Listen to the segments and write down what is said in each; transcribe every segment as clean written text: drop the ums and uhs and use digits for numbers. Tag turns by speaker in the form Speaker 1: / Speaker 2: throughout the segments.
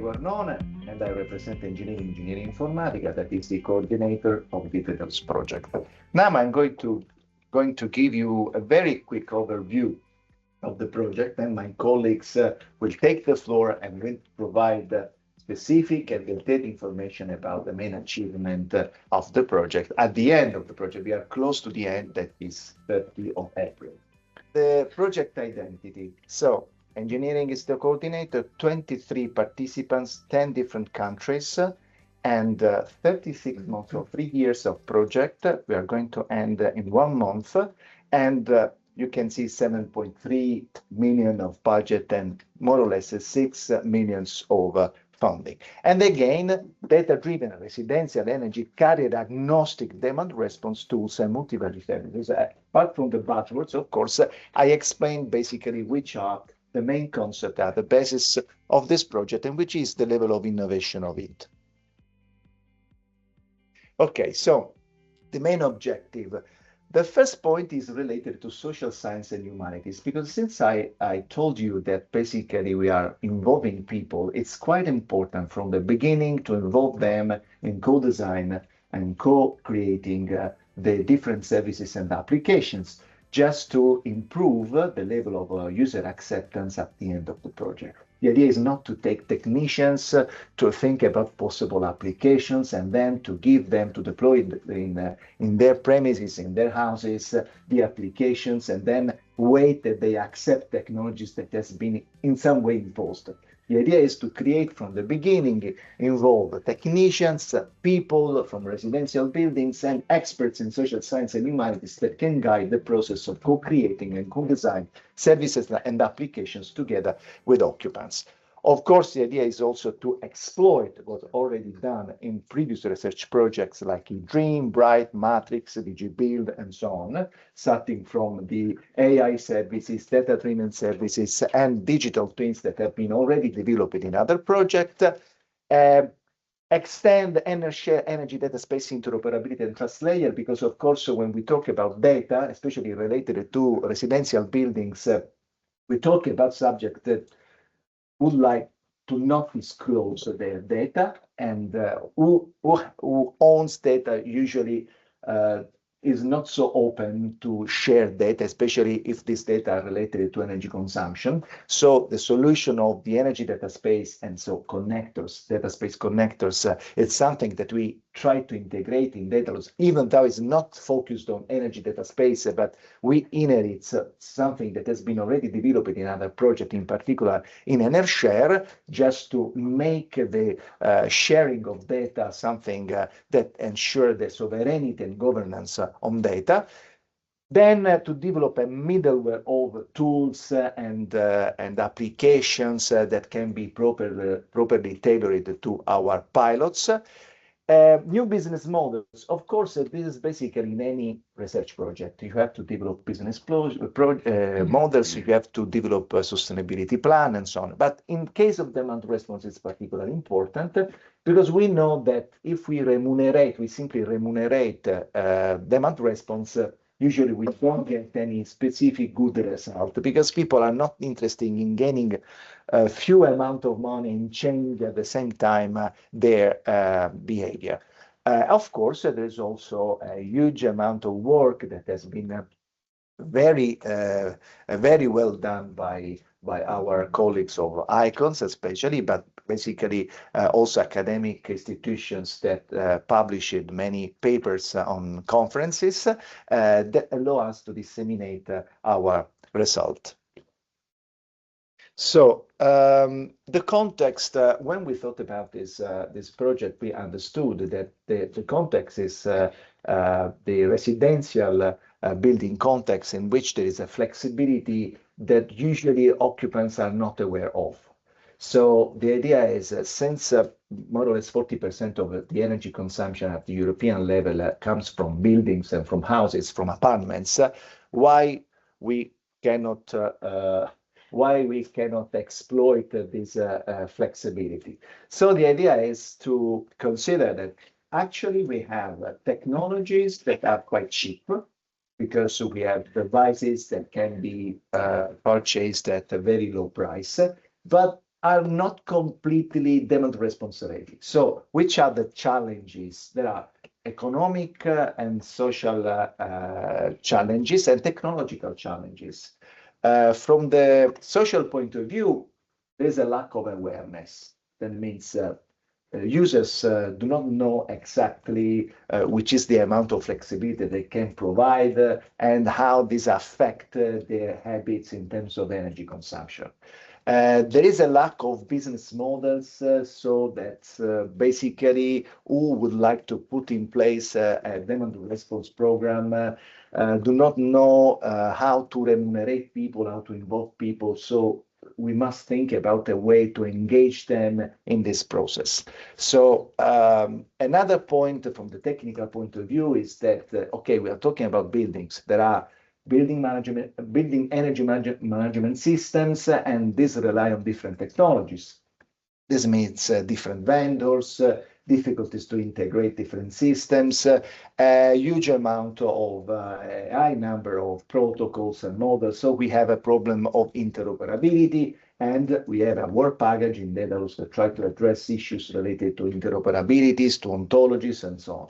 Speaker 1: you are known, and I represent Engineering Informatica, that is the coordinator of the DEDALUS project. Now I'm going to give you a very quick overview of the project, and my colleagues will take the floor and will provide specific and detailed information about the main achievement of the project. At the end of the project, we are close to the end, that is 30th of April. The project identity. So, engineering is the coordinator, 23 participants, 10 different countries, and 36 months or 3 years of project. We are going to end in 1 month, and you can see 7.3 million of budget and more or less 6 million of funding. And again, data-driven residential energy carrier agnostic demand response tools and multi-value services. Apart from the buzzwords, of course, I explained basically which are the main concepts, are the basis of this project, and which is the level of innovation of it. Okay, so the main objective. The first point is related to social science and humanities, because since I told you that basically we are involving people, it's quite important from the beginning to involve them in co-design and co-creating the different services and applications, just to improve the level of user acceptance at the end of the project. The idea is not to take technicians to think about possible applications and then to give them to deploy in their premises, in their houses, the applications, and then wait that they accept technologies that has been in some way imposed. The idea is to create from the beginning, involve technicians, people from residential buildings, and experts in social science and humanities that can guide the process of co-creating and co-design services and applications together with occupants. Of course, the idea is also to exploit what's already done in previous research projects like eDream, Bright, Matrix, DigiBuild, and so on, starting from the AI services, data-driven services, and digital twins that have been already developed in other projects. Extend and share energy data space interoperability and trust layer, because of course, when we talk about data, especially related to residential buildings, we talk about subjects that would like to not disclose their data, and who owns data usually is not so open to share data, especially if this data are related to energy consumption. So the solution of the energy data space and so connectors, data space connectors, it's something that we try to integrate in DEDALUS, even though it's not focused on energy data space, but we inherit something that has been already developed in other projects, in particular in EnerShare, just to make the sharing of data something that ensure the sovereignty and governance on data. Then to develop a middleware of tools and applications that can be properly tailored to our pilots. New business models. Of course, this is basically in any research project. You have to develop business models, you have to develop a sustainability plan, and so on. But in case of demand response, it's particularly important, because we know that if we simply remunerate demand response, usually we don't get any specific good result, because people are not interested in gaining a few amount of money and change at the same time their behavior. Of course, there is also a huge amount of work that has been very well done by our colleagues of ICONS especially, but basically also academic institutions that published many papers on conferences that allow us to disseminate our result. So the context, when we thought about this project, we understood that the context is the residential building context, in which there is a flexibility that usually occupants are not aware of. So the idea is, since more or less 40% of the energy consumption at the European level comes from buildings and from houses, from apartments, why we cannot exploit this flexibility? So the idea is to consider that actually we have technologies that are quite cheap, because we have devices that can be purchased at a very low price, but are not completely demand response ready. So which are the challenges? There are economic and social challenges and technological challenges. From the social point of view, there's a lack of awareness. That means users do not know exactly which is the amount of flexibility they can provide and how this affects their habits in terms of energy consumption. There is a lack of business models, so that basically who would like to put in place a demand response program do not know how to remunerate people, how to involve people. So we must think about a way to engage them in this process. So another point from the technical point of view is that, okay, we are talking about buildings. There are building energy management systems, and these rely on different technologies. This means different vendors, difficulties to integrate different systems, a huge amount of a high number of protocols and models. So we have a problem of interoperability, and we have a work package in DEDALUS that try to address issues related to interoperabilities, to ontologies, and so on.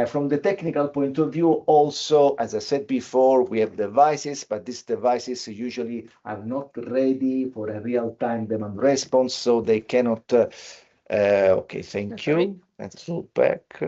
Speaker 1: From the technical point of view, also, as I said before, we have devices, but these devices usually are not ready for a real-time demand response, so they cannot. Okay, thank you. Let's go back.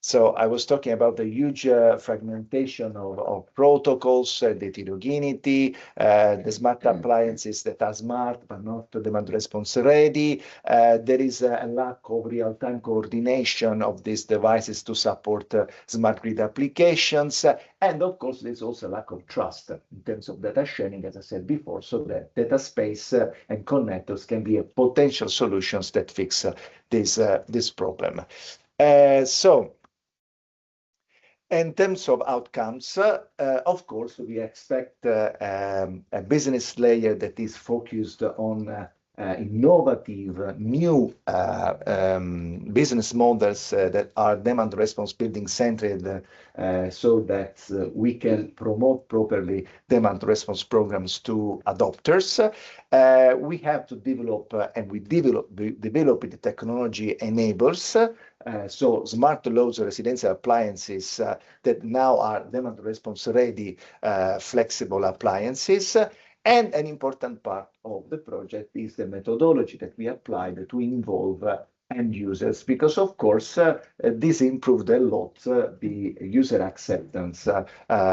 Speaker 1: So I was talking about the huge fragmentation of protocols, the heterogeneity, the smart appliances that are smart but not demand response ready. There is a lack of real-time coordination of these devices to support smart grid applications. And of course, there's also a lack of trust in terms of data sharing, as I said before, so that data space and connectors can be a potential solutions that fix this problem. So, in terms of outcomes, of course, we expect a business layer that is focused on innovative, new business models that are demand response building centered, so that we can promote properly demand response programs to adopters. We have to develop, and we develop the technology enablers. So smart loads residential appliances that now are demand response ready, flexible appliances. And an important part of the project is the methodology that we applied to involve end users, because of course this improved a lot the user acceptance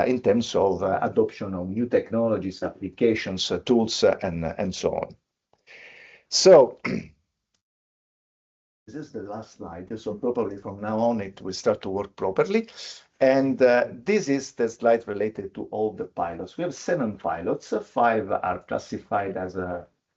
Speaker 1: in terms of adoption of new technologies, applications, tools, and so on. So this is the last slide, so probably from now on it will start to work properly. And this is the slide related to all the pilots. We have 7 pilots, 5 are classified as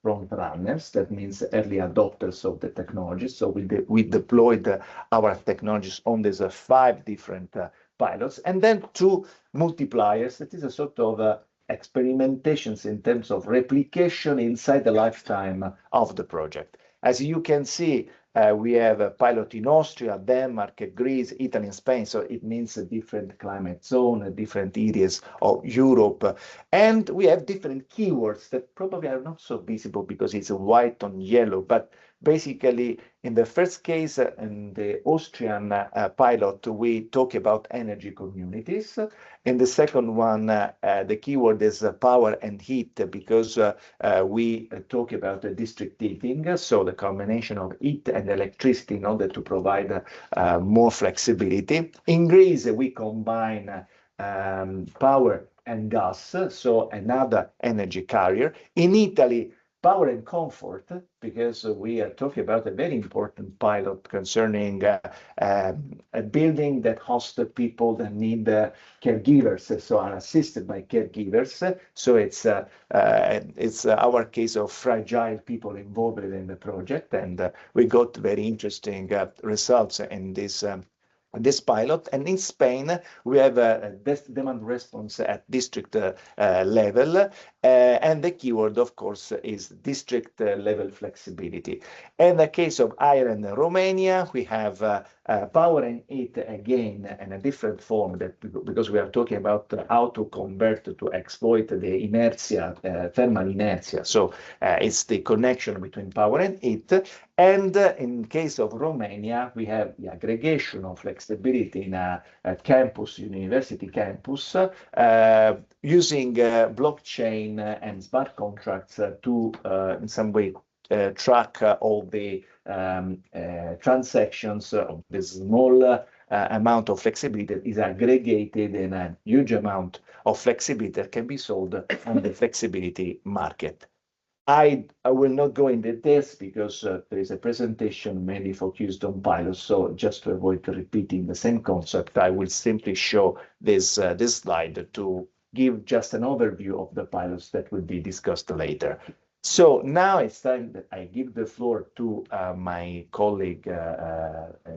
Speaker 1: front runners, that means early adopters of the technology. So we deployed our technologies on these 5 different pilots, and then 2 multipliers. That is a sort of experimentations in terms of replication inside the lifetime of the project. As you can see, we have a pilot in Austria, Denmark, Greece, Italy, and Spain. So it means a different climate zone, different areas of Europe. And we have different keywords that probably are not so visible because it's white on yellow. But basically, in the first case, in the Austrian pilot, we talk about energy communities. In the second one, the keyword is power and heat, because we talk about district heating, so the combination of heat and electricity in order to provide more flexibility. In Greece, we combine power and gas, so another energy carrier. In Italy, power and comfort, because we are talking about a very important pilot concerning a building that hosts people that need caregivers, so are assisted by caregivers. So it's our case of fragile people involved in the project, and we got very interesting results in this pilot. And in Spain, we have a demand response at district level, and the keyword, of course, is district level flexibility. In the case of Ireland and Romania, we have Power and heat, again, in a different form, that because we are talking about how to convert to exploit the inertia, thermal inertia. So it's the connection between power and heat. And in case of Romania, we have the aggregation of flexibility in a campus, university campus, using blockchain and smart contracts to, in some way, track all the transactions of this small amount of flexibility that is aggregated in a huge amount of flexibility that can be sold on the flexibility market. I will not go in details because there is a presentation mainly focused on pilots. So just to avoid repeating the same concept, I will simply show this slide to give just an overview of the pilots that will be discussed later. So now it's time that I give the floor to my colleague,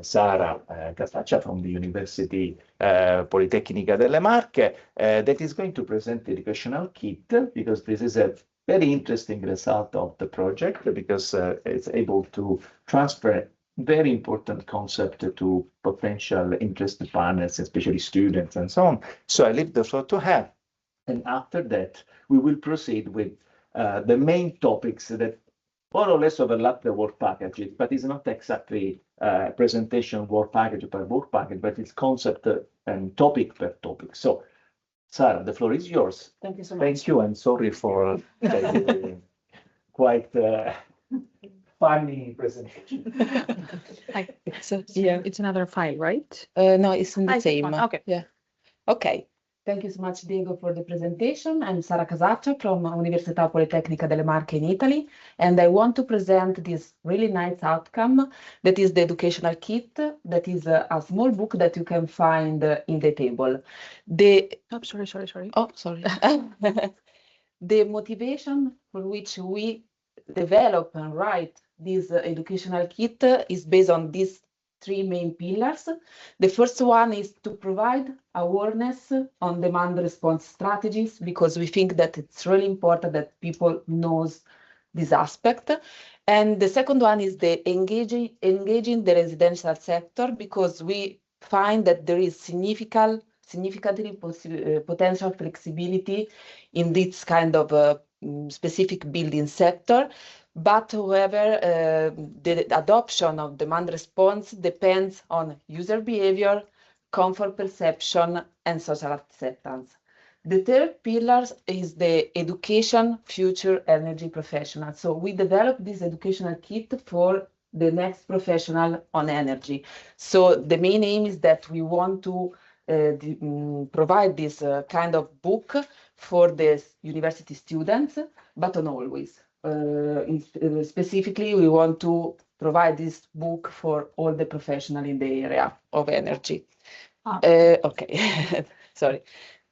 Speaker 1: Sara Casaccia from the University Politecnica delle Marche, that is going to present the educational kit, because this is a very interesting result of the project, because it's able to transfer very important concept to potential interested partners, especially students and so on. So I leave the floor to her. And after that, we will proceed with the main topics that more or less overlap the work packages, but it's not exactly presentation work package per work package, but it's concept and topic per topic. So, Sara, the floor is yours.
Speaker 2: Thank you so much.
Speaker 1: Thank you, and sorry for the quite funny presentation.
Speaker 2: It's another file, right?
Speaker 3: No, it's in the same.
Speaker 2: Okay.
Speaker 3: Yeah. Okay. Thank you so much, Diego, for the presentation. I'm Sara Casaccia from Università Politecnica delle Marche in Italy, and I want to present this really nice outcome that is the educational kit, that is a small book that you can find in the table.
Speaker 2: Sorry.
Speaker 3: Oh, sorry. The motivation for which we develop and write this educational kit is based on these three main pillars. The first one is to provide awareness on demand response strategies, because we think that it's really important that people knows this aspect. And the second one is the engaging the residential sector, because we find that there is significantly potential flexibility in this kind of specific building sector. But however, the adoption of demand response depends on user behavior, comfort perception, and social acceptance. The third pillar is the education future energy professional. So we developed this educational kit for the next professional on energy. So the main aim is that we want to provide this kind of book for the university students, but not always. Specifically, we want to provide this book for all the professionals in the area of energy. Okay, sorry.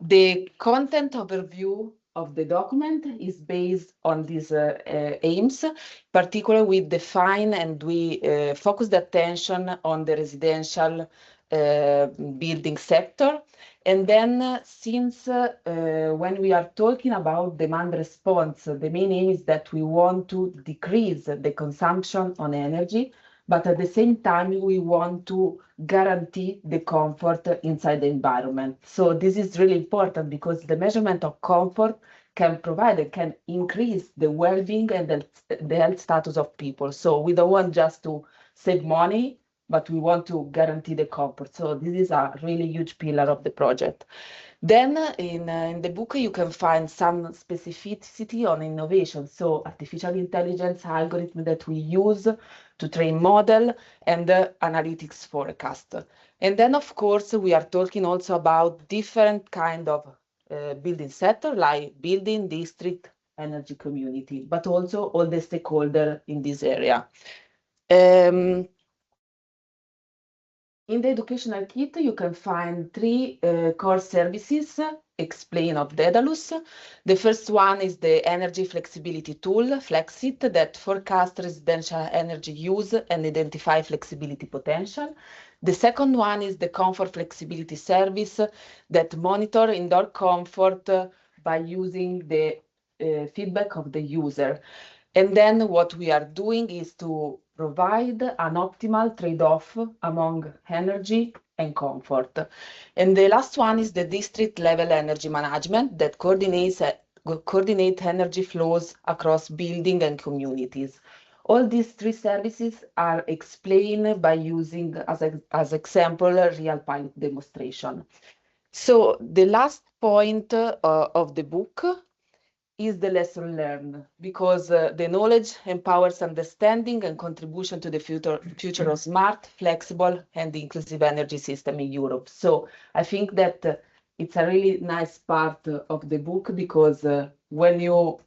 Speaker 3: The content overview of the document is based on these aims. Particularly, we define and we focus the attention on the residential building sector. And then since when we are talking about demand response, the main aim is that we want to decrease the consumption on energy, but at the same time, we want to guarantee the comfort inside the environment. So this is really important, because the measurement of comfort can provide and can increase the well-being and the health status of people. So we don't want just to save money, but we want to guarantee the comfort. So this is a really huge pillar of the project. Then in the book, you can find some specificity on innovation. So artificial intelligence algorithm that we use to train model and analytics forecast. And then, of course, we are talking also about different kind of building sector, like building, district, energy community, but also all the stakeholders in this area. In the educational kit, you can find three core services explained of DEDALUS. The first one is the energy flexibility tool, Flexit, that forecasts residential energy use and identify flexibility potential. The second one is the comfort flexibility service that monitor indoor comfort by using the feedback of the user. And then what we are doing is to provide an optimal trade-off among energy and comfort. And the last one is the district level energy management that coordinates energy flows across building and communities. All these three services are explained by using as example a real pilot demonstration. So the last point of the book is the lesson learned, because the knowledge empowers understanding and contribution to the future of smart, flexible, and inclusive energy system in Europe. So I think that it's a really nice part of the book, because when you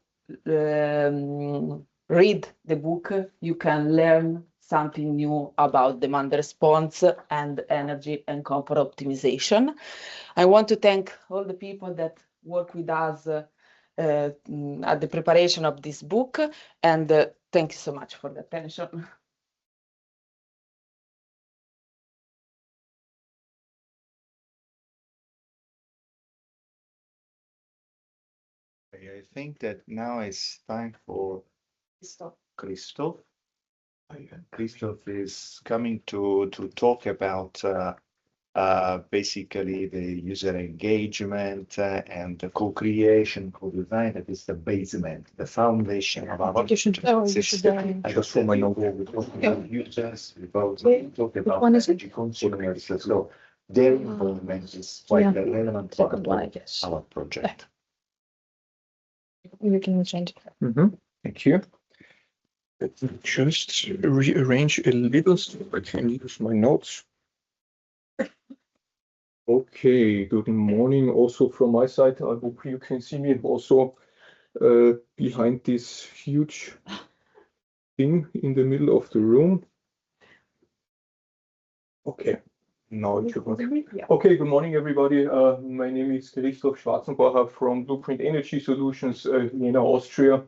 Speaker 3: read the book, you can learn something new about demand response and energy and comfort optimization. I want to thank all the people that work with us at the preparation of this book, and thank you so much for the attention.
Speaker 1: I think that now it's time for Christoph. Christoph is coming to talk about basically the user engagement and the co-creation, co-design. That is the basement, the foundation of our system. I just want to know we talk about users, we talk about energy consumers. So their involvement is quite a relevant part of our project.
Speaker 2: You can change it.
Speaker 4: Thank you. Let me just rearrange a little so I can use my notes. Okay, good morning also from my side. I hope you can see me also behind this huge thing in the middle of the room. Okay, now it should work. Okay, good morning everybody. My name is Christoph Schwarzenbacher from Blueprint Energy Solutions, Vienna, Austria.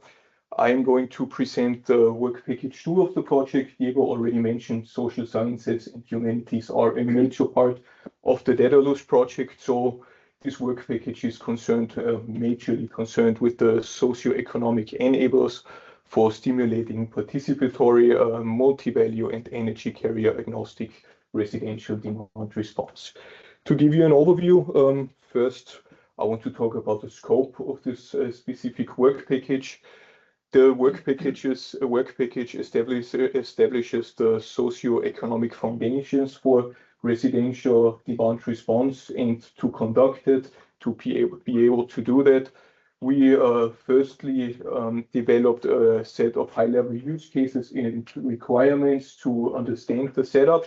Speaker 4: I'm going to present the work package 2 of the project. Diego already mentioned social sciences and humanities are a major part of the DEDALUS project. So this work package is majorly concerned with the socio-economic enablers for stimulating participatory, multi-value and energy carrier agnostic residential demand response. To give you an overview, first I want to talk about the scope of this specific work package. The work package establishes the socio-economic foundations for residential demand response, and to conduct it, to be able to do that, we firstly developed a set of high-level use cases and requirements to understand the setup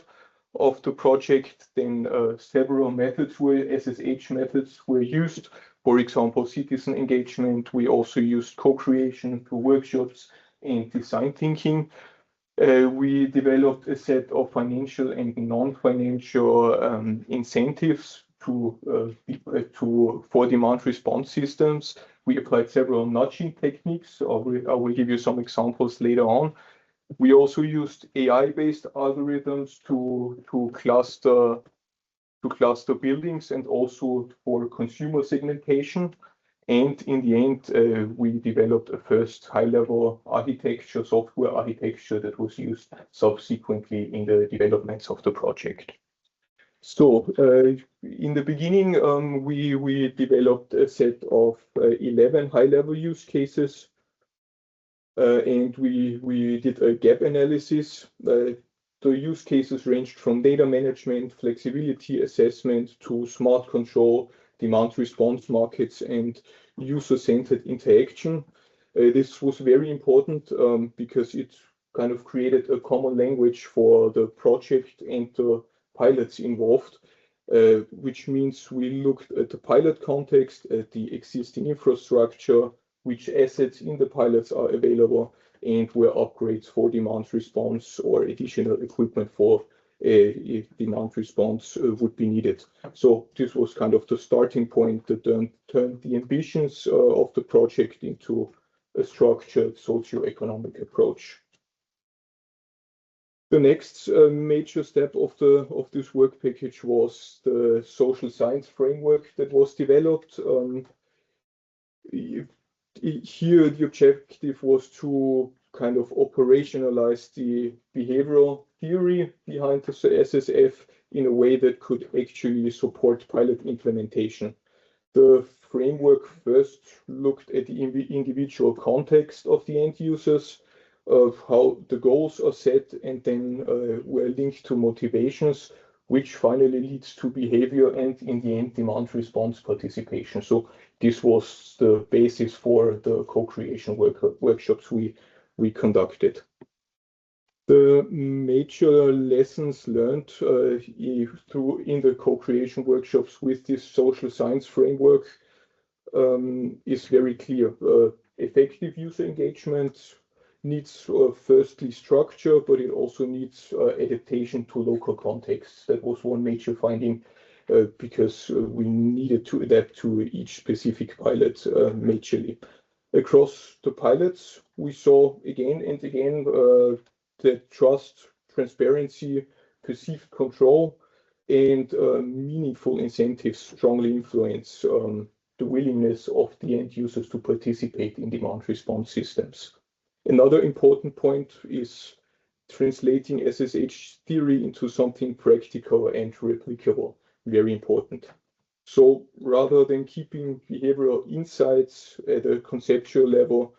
Speaker 4: of the project. Then several SSH methods were used. For example, citizen engagement. We also used co-creation through workshops and design thinking. We developed a set of financial and non-financial incentives for demand response systems. We applied several nudging techniques. I will give you some examples later on. We also used AI-based algorithms to cluster buildings and also for consumer segmentation. And in the end, we developed a first high-level software architecture that was used subsequently in the developments of the project. So in the beginning, we developed a set of 11 high-level use cases, and we did a gap analysis. The use cases ranged from data management, flexibility assessment to smart control, demand response markets, and user-centered interaction. This was very important because it kind of created a common language for the project and the pilots involved, which means we looked at the pilot context, at the existing infrastructure, which assets in the pilots are available, and where upgrades for demand response or additional equipment for demand response would be needed. So this was kind of the starting point that turned the ambitions of the project into a structured socio-economic approach. The next major step of this work package was the social science framework that was developed. Here, the objective was to kind of operationalize the behavioral theory behind the SSF in a way that could actually support pilot implementation. The framework first looked at the individual context of the end users, of how the goals are set, and then were linked to motivations, which finally leads to behavior and in the end demand response participation. So this was the basis for the co-creation workshops we conducted. The major lessons learned in the co-creation workshops with this social science framework is very clear. Effective user engagement needs firstly structure, but it also needs adaptation to local contexts. That was one major finding because we needed to adapt to each specific pilot majorly. Across the pilots, we saw again and again that trust, transparency, perceived control, and meaningful incentives strongly influence the willingness of the end users to participate in demand response systems. Another important point is translating SSH theory into something practical and replicable. Very important. So rather than keeping behavioral insights at a conceptual level,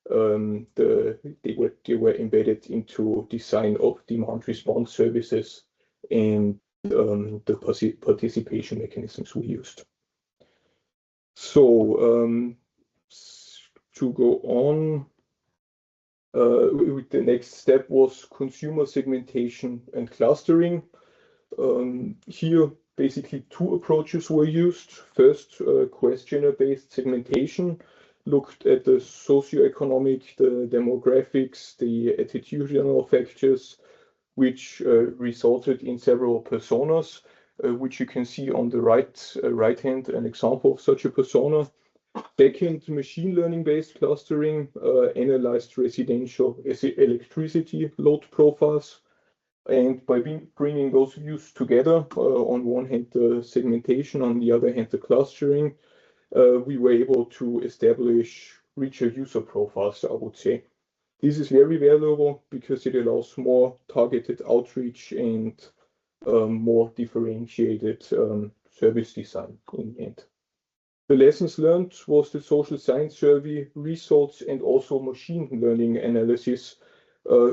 Speaker 4: they were embedded into design of demand response services and the participation mechanisms we used. So to go on, the next step was consumer segmentation and clustering. Here, basically two approaches were used. First, questionnaire-based segmentation looked at the socioeconomic, the demographics, the attitudinal factors, which resulted in several personas, which you can see on the right hand, an example of such a persona. Second, machine learning-based clustering analyzed residential electricity load profiles. And by bringing those views together, on one hand the segmentation, on the other hand the clustering, we were able to establish richer user profiles, I would say. This is very valuable because it allows more targeted outreach and more differentiated service design in the end. The lessons learned was the social science survey results and also machine learning analysis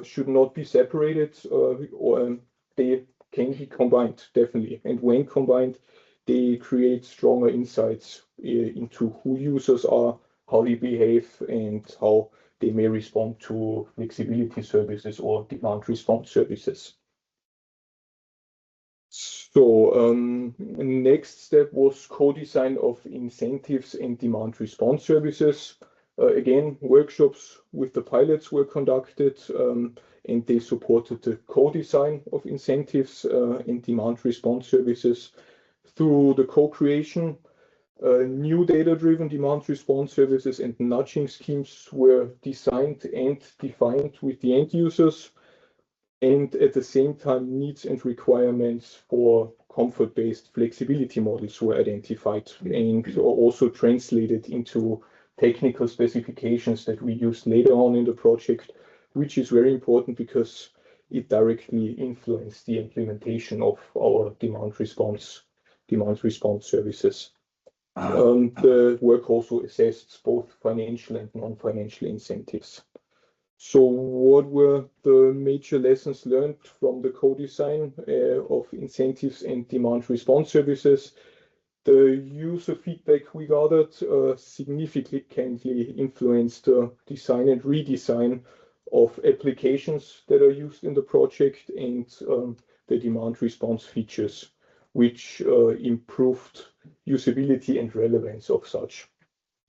Speaker 4: should not be separated, or they can be combined, definitely. And when combined, they create stronger insights into who users are, how they behave, and how they may respond to flexibility services or demand response services. So next step was co-design of incentives and demand response services. Again, workshops with the pilots were conducted and they supported the co-design of incentives and demand response services. Through the co-creation, new data-driven demand response services and nudging schemes were designed and defined with the end users. And at the same time, needs and requirements for comfort-based flexibility models were identified and also translated into technical specifications that we used later on in the project, which is very important because it directly influenced the implementation of our demand response services. The work also assessed both financial and non-financial incentives. So what were the major lessons learned from the co-design of incentives and demand response services? The user feedback we gathered significantly influenced the design and redesign of applications that are used in the project and the demand response features, which improved usability and relevance of such.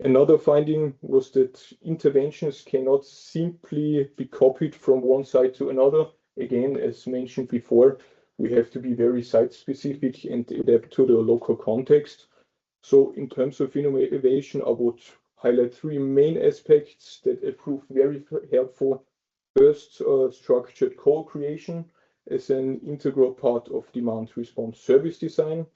Speaker 4: Another finding was that interventions cannot simply be copied from one site to another. Again, as mentioned before, we have to be very site-specific and adapt to the local context. So in terms of innovation, I would highlight three main aspects that proved very helpful. First, structured co-creation as an integral part of demand response service design.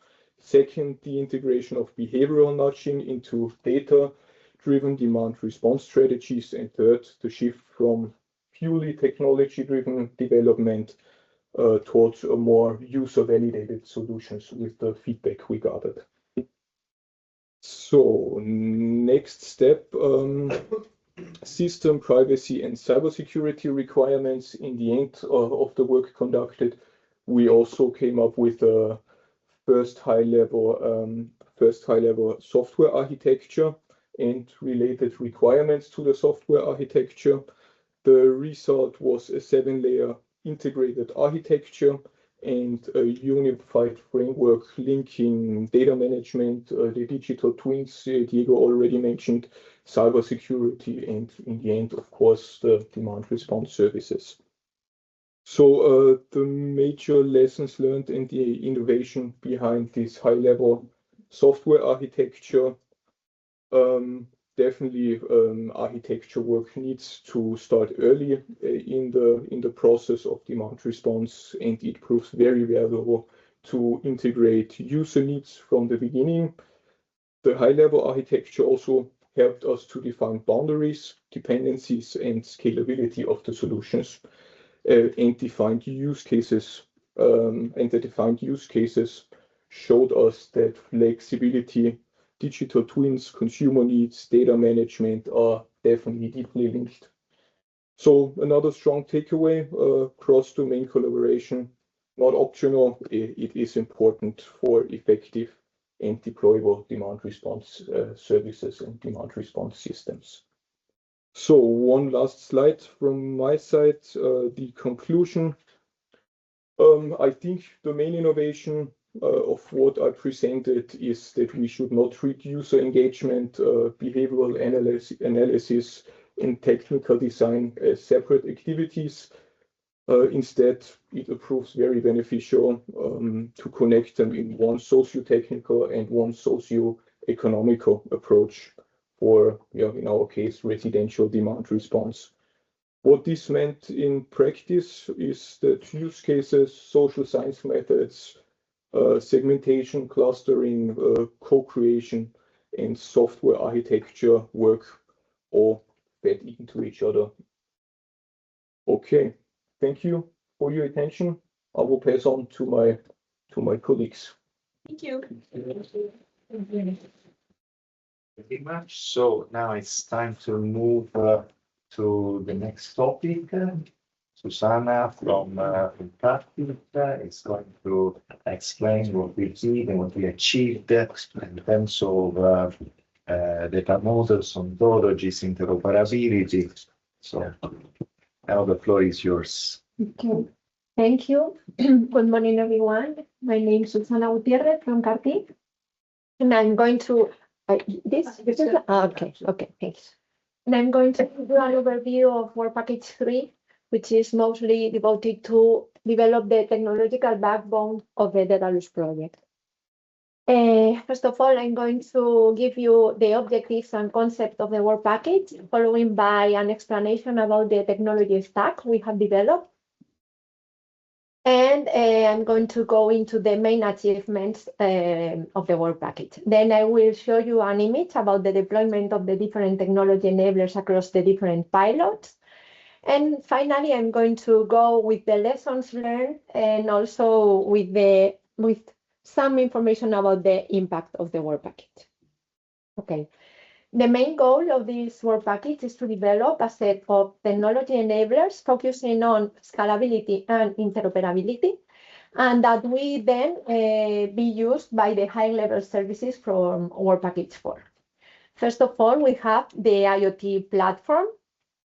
Speaker 4: Second, the integration of behavioral nudging into data-driven demand response strategies. And third, the shift from purely technology-driven development towards a more user-validated solutions with the feedback we gathered. So next step, system privacy and cybersecurity requirements. In the end of the work conducted, we also came up with a first high-level software architecture and related requirements to the software architecture. The result was a 7-layer integrated architecture and a unified framework linking data management, the digital twins Diego already mentioned, cybersecurity, and in the end, of course, the demand response services. So the major lessons learned and the innovation behind this high-level software architecture, definitely architecture work needs to start early in the process of demand response, and it proves very valuable to integrate user needs from the beginning. The high-level architecture also helped us to define boundaries, dependencies, and scalability of the solutions, and defined use cases. And the defined use cases showed us that flexibility, digital twins, consumer needs, data management are definitely deeply linked. So another strong takeaway, cross-domain collaboration, not optional, it is important for effective and deployable demand response services and demand response systems. So one last slide from my side, the conclusion. I think the main innovation of what I presented is that we should not treat user engagement, behavioral analysis, and technical design as separate activities. Instead, it proves very beneficial to connect them in one socio-technical and one socio-economical approach for, in our case, residential demand response. What this meant in practice is that use cases, social science methods, segmentation, clustering, co-creation, and software architecture work all fed into each other. Okay, thank you for your attention. I will pass on to my colleagues.
Speaker 2: Thank you.
Speaker 1: Very much. So now it's time to move to the next topic. Susanna from Practice is going to explain what we did and what we achieved in terms of data models, ontologies, interoperability. So now the floor is yours.
Speaker 5: Okay, thank you. Good morning, everyone. My name is Susana Gutierrez from Carti, and I'm going to okay, thanks. And I'm going to do an overview of Work Package 3, which is mostly devoted to develop the technological backbone of the DEDALUS project. First of all, I'm going to give you the objectives and concept of the work package, following by an explanation about the technology stack we have developed. And I'm going to go into the main achievements of the work package. Then I will show you an image about the deployment of the different technology enablers across the different pilots. And finally, I'm going to go with the lessons learned and also with some information about the impact of the work package. Okay. The main goal of this work package is to develop a set of technology enablers focusing on scalability and interoperability, and that we then be used by the high-level services from work package 4. First of all, we have the IoT platform.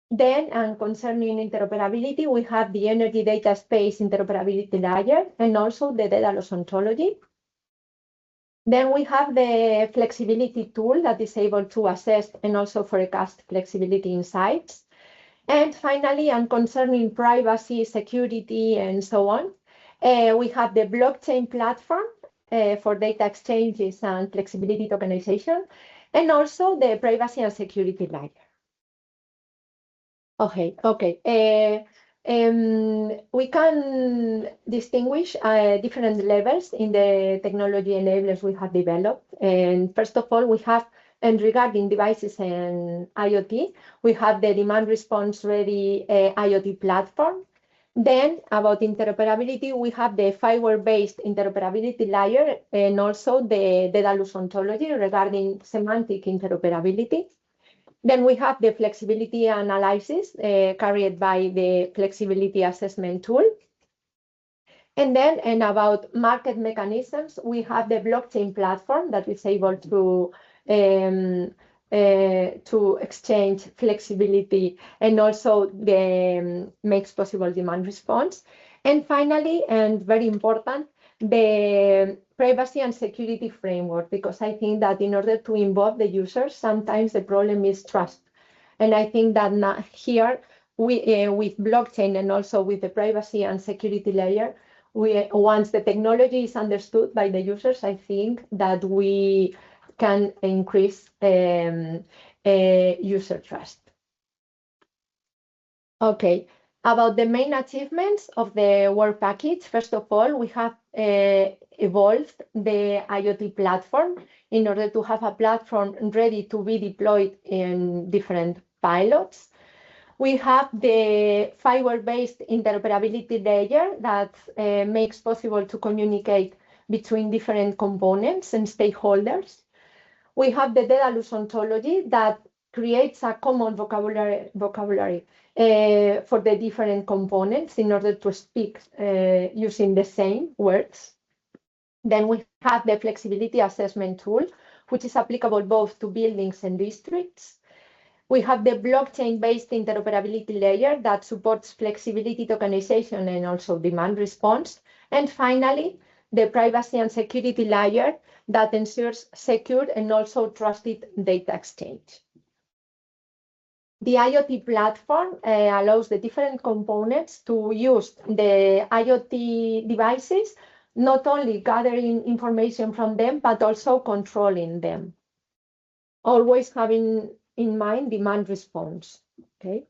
Speaker 5: Then, and concerning interoperability, we have the energy data space interoperability layer and also the DEDALUS ontology. Then we have the flexibility tool that is able to assess and also forecast flexibility insights. And finally, and concerning privacy, security, and so on, we have the blockchain platform for data exchanges and flexibility tokenization, and also the privacy and security layer. Okay. We can distinguish different levels in the technology enablers we have developed. And first of all, we have And regarding devices and IoT, we have the demand response ready IoT platform. Then about interoperability, we have the firewall-based interoperability layer and also the DEDALUS ontology regarding semantic interoperability. Then we have the flexibility analysis carried by the flexibility assessment tool. And then, and about market mechanisms, we have the blockchain platform that is able to exchange flexibility and also makes possible demand response. And finally, and very important, the privacy and security framework, because I think that in order to involve the users, sometimes the problem is trust. And I think that here, with blockchain and also with the privacy and security layer, once the technology is understood by the users, I think that we can increase user trust. Okay, about the main achievements of the work package, first of all, we have evolved the IoT platform in order to have a platform ready to be deployed in different pilots. We have the firewall-based interoperability layer that makes possible to communicate between different components and stakeholders. We have the DEDALUS ontology that creates a common vocabulary for the different components in order to speak using the same words. Then we have the flexibility assessment tool, which is applicable both to buildings and districts. We have the blockchain-based interoperability layer that supports flexibility tokenization and also demand response. And finally, the privacy and security layer that ensures secure and also trusted data exchange. The IoT platform allows the different components to use the IoT devices, not only gathering information from them, but also controlling them. Always having in mind demand response, okay?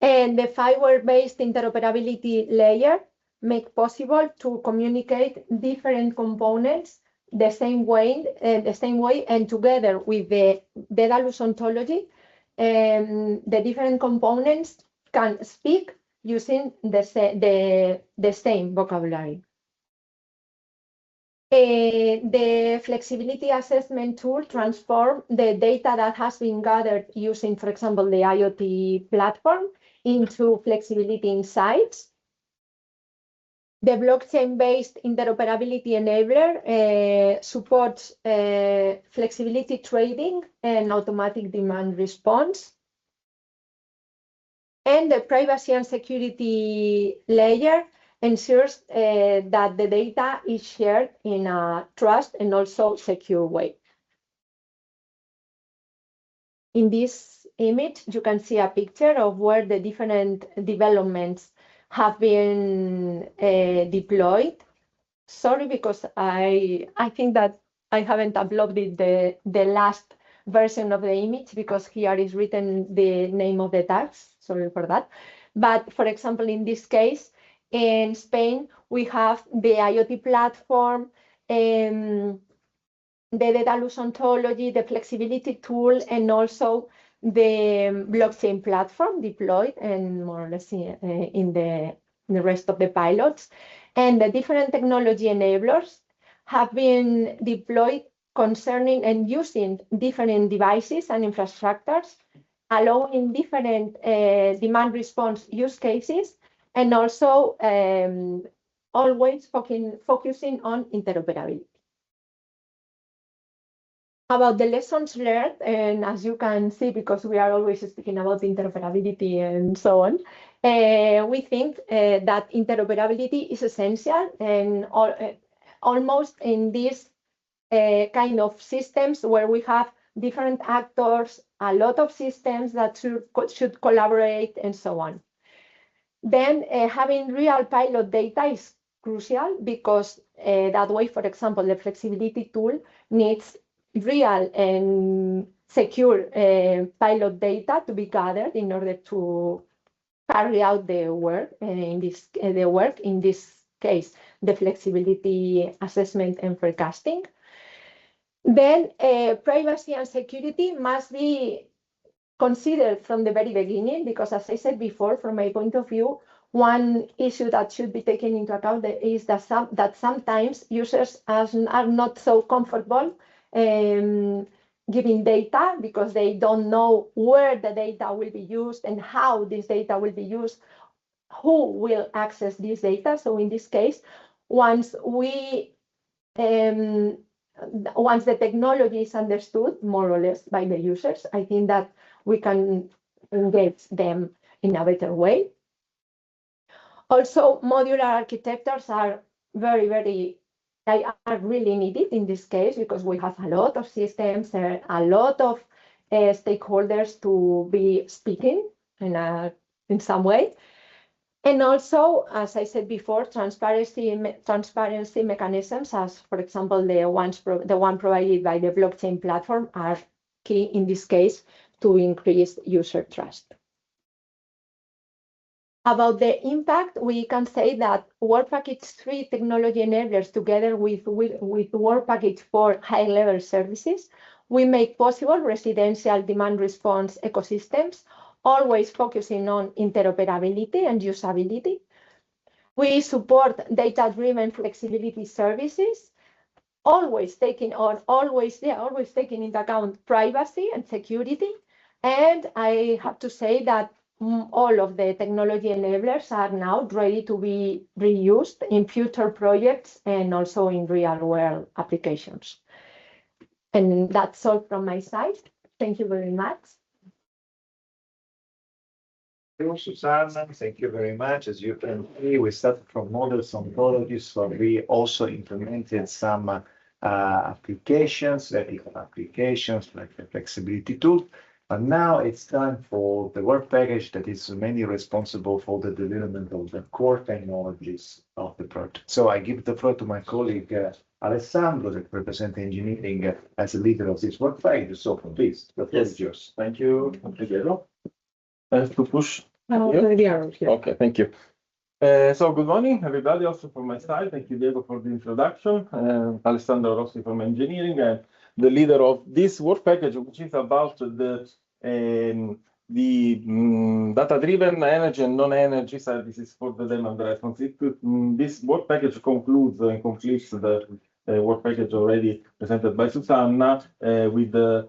Speaker 5: And the firewall-based interoperability layer make possible to communicate different components the same way, and together with the DEDALUS ontology, the different components can speak using the same vocabulary. The flexibility assessment tool transforms the data that has been gathered using, for example, the IoT platform into flexibility insights. The blockchain-based interoperability enabler supports flexibility trading and automatic demand response. And the privacy and security layer ensures that the data is shared in a trust and also secure way. In this image, you can see a picture of where the different developments have been deployed. Sorry, because I think that I haven't uploaded the last version of the image because here is written the name of the tags. Sorry for that. But for example, in this case, in Spain, we have the IoT platform, the DEDALUS ontology, the flexibility tool, and also the blockchain platform deployed and more or less in the rest of the pilots. And the different technology enablers have been deployed concerning and using different devices and infrastructures, allowing different demand response use cases, and also always focusing on interoperability. About the lessons learned, and as you can see, because we are always speaking about interoperability and so on, we think that interoperability is essential and almost in these kind of systems where we have different actors, a lot of systems that should collaborate and so on. Then having real pilot data is crucial because that way, for example, the flexibility tool needs real and secure pilot data to be gathered in order to carry out the work, in this case, the flexibility assessment and forecasting. Then privacy and security must be considered from the very beginning, because as I said before, from my point of view, one issue that should be taken into account is that sometimes users are not so comfortable giving data, because they don't know where the data will be used and how this data will be used, who will access this data. So in this case, once the technology is understood more or less by the users, I think that we can engage them in a better way. Also, modular architectures are they are really needed in this case, because we have a lot of systems, a lot of stakeholders to be speaking in some way. And also, as I said before, transparency mechanisms, as for example, the one provided by the blockchain platform, are key in this case to increase user trust. About the impact, we can say that Work Package 3 technology enablers, together with Work Package 4 high-level services, we make possible residential demand response ecosystems, always focusing on interoperability and usability. We support data-driven flexibility services, always taking into account privacy and security. And I have to say that all of the technology enablers are now ready to be reused in future projects and also in real-world applications. And that's all from my side. Thank you very much.
Speaker 1: Thank you, Susanna. Thank you very much. As you can see, we started from models ontologies, but we also implemented some applications, ethical applications like the flexibility tool. But now it's time for the work package that is mainly responsible for the development of the core technologies of the project. So I give the floor to my colleague Alessandro, that represents engineering as a leader of this work package. So please, the floor is yours.
Speaker 4: Thank you, Diego. I have to push.
Speaker 2: The arrow here.
Speaker 4: Okay, thank you. So good morning, everybody, also from my side. Thank you, Diego, for the introduction. Alessandro Rossi from engineering, and the leader of this work package, which is about the data-driven energy and non-energy services for the demand response. This work package concludes and completes the work package already presented by Susanna with the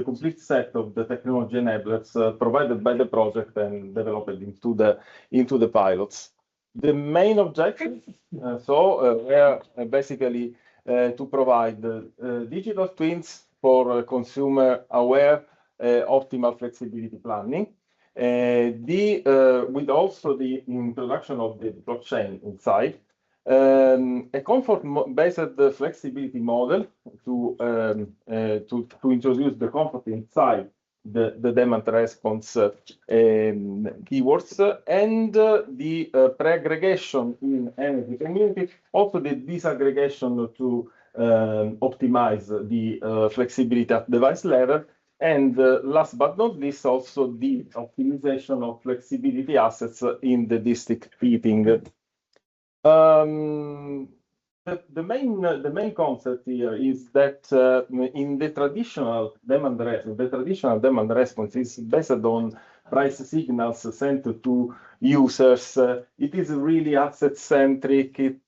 Speaker 4: complete set of the technology enablers provided by the project and developed into the pilots. The main objective were basically to provide digital twins for consumer-aware optimal flexibility planning, with also the introduction of the blockchain inside, a comfort-based flexibility model to introduce the comfort inside the demand response keywords, and the pre-aggregation in energy community, also the disaggregation to optimize the flexibility at device level, and last but not least, also the optimization of flexibility assets in the district heating. The main concept here is that in the traditional demand response is based on price signals sent to users. It is really asset-centric. It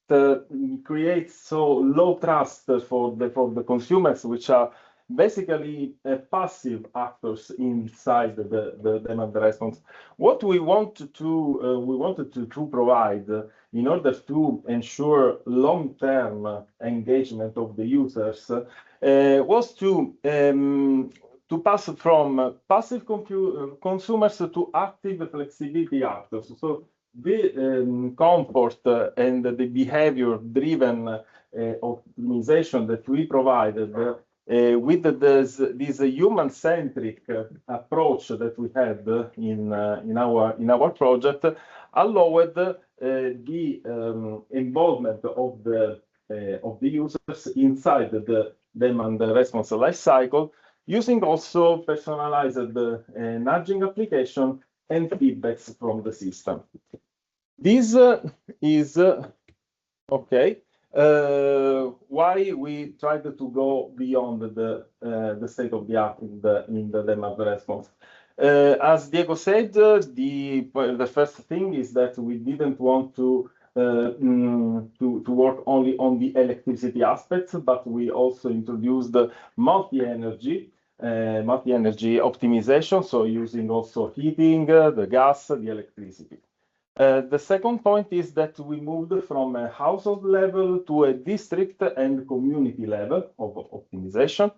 Speaker 4: creates so low trust for the consumers, which are basically passive actors inside the demand response. What we wanted to provide in order to ensure long-term engagement of the users was to pass from passive consumers to active flexibility actors. So the comfort and the behavior-driven optimization that we provided with this human-centric approach that we had in our project allowed the involvement of the users inside the demand response life cycle, using also personalized nudging application and feedbacks from the system. This is okay. why we tried to go beyond the state of the art in the demand response. As Diego said, the first thing is that we didn't want to work only on the electricity aspects, but we also introduced the multi-energy optimization, so using also heating, the gas, the electricity. The second point is that we moved from a household level to a district and community level of optimization.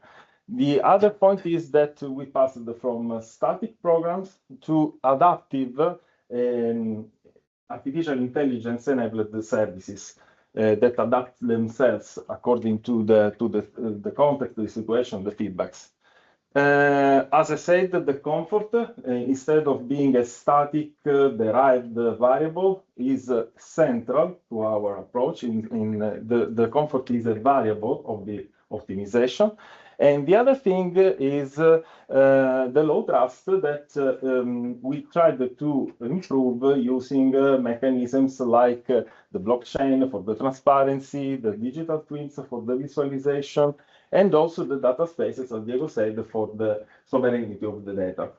Speaker 4: The other point is that we passed from static programs to adaptive artificial intelligence enabled services that adapt themselves according to the context, the situation, the feedbacks. As I said, the comfort, instead of being a static derived variable, is central to our approach. The comfort is a variable of the optimization. And the other thing is the low trust that we tried to improve using mechanisms like the blockchain for the transparency, the digital twins for the visualization, and also the data spaces, as Diego said, for the sovereignty of the data.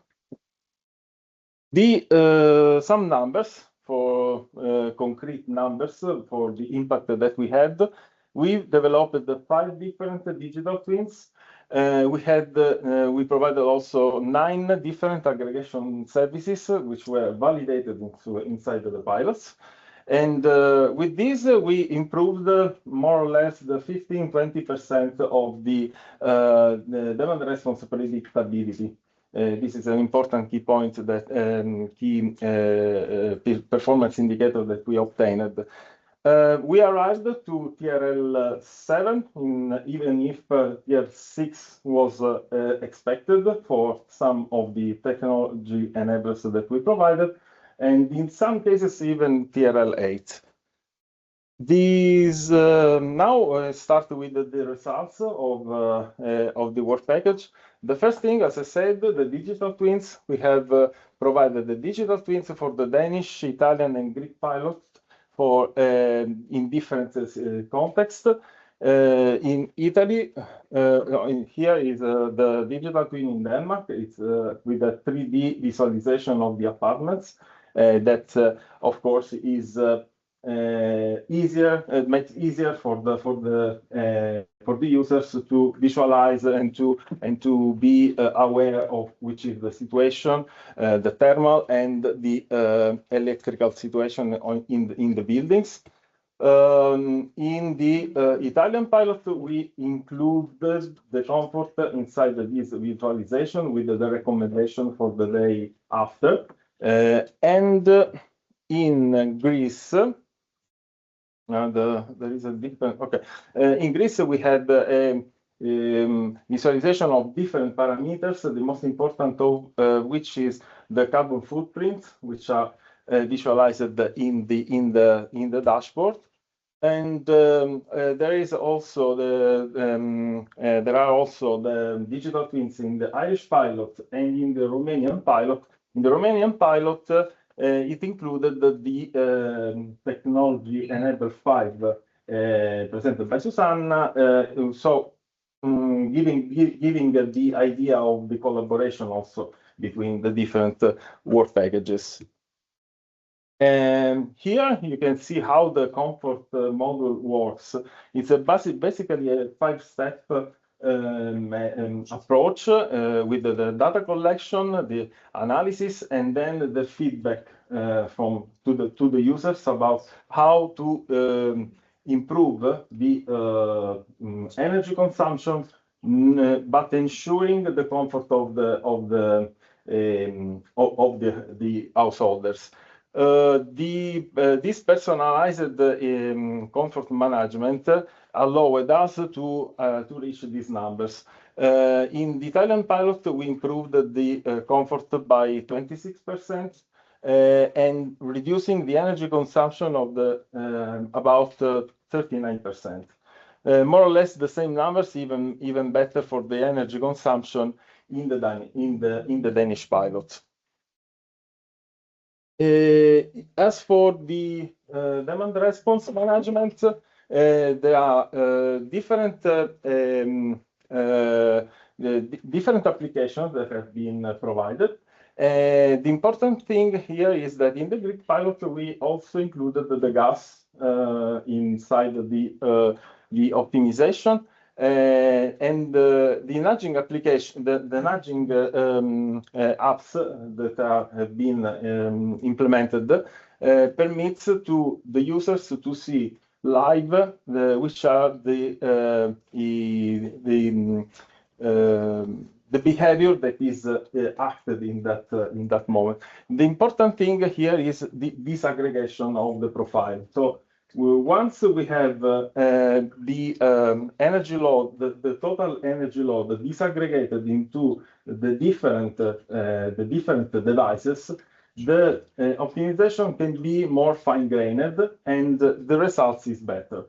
Speaker 4: Some numbers for concrete numbers for the impact that we had. We developed 5 different digital twins. We provided also 9 different aggregation services, which were validated inside the pilots. And with this, we improved more or less the 15–20% of the demand response predictability. This is an important key point, that key performance indicator that we obtained. We arrived to TRL 7, even if tier 6 was expected for some of the technology enablers that we provided, and in some cases even TRL 8. These now start with the results of the work package. The first thing, as I said, the digital twins. We have provided the digital twins for the Danish, Italian, and Greek pilots for in different contexts. In Italy, here is the digital twin in Denmark. It's with a 3D visualization of the apartments. That, of course, is easier. It makes easier for the users to visualize and to be aware of which is the situation, the thermal and the electrical situation in the buildings. In the Italian pilot, we included the comfort inside this visualization with the recommendation for the day after. And in Greece, there is a different. Okay, in Greece we had a visualization of different parameters. The most important of which is the carbon footprint, which are visualized in the dashboard. And there is also there are also the digital twins in the Irish pilot and in the Romanian pilot. In the Romanian pilot, it included the technology enable 5 presented by Susanna. So giving the idea of the collaboration also between the different work packages. And here you can see how the comfort model works. It's basically a 5-step approach with the data collection, the analysis, and then the feedback to the users about how to improve the energy consumption, but ensuring the comfort of the householders. This personalized comfort management allowed us to reach these numbers. In the Italian pilot, we improved the comfort by 26% and reducing the energy consumption of about 39%. More or less the same numbers, even better for the energy consumption in the Danish pilot. As for the demand response management, there are different applications that have been provided. The important thing here is that in the grid pilot, we also included the gas inside the optimization. And the nudging application, the nudging apps that have been implemented permits to the users to see live which are the behavior that is acted in that moment. The important thing here is the disaggregation of the profile. So once we have the energy load, the total energy load disaggregated into the different devices, the optimization can be more fine-grained and the results is better.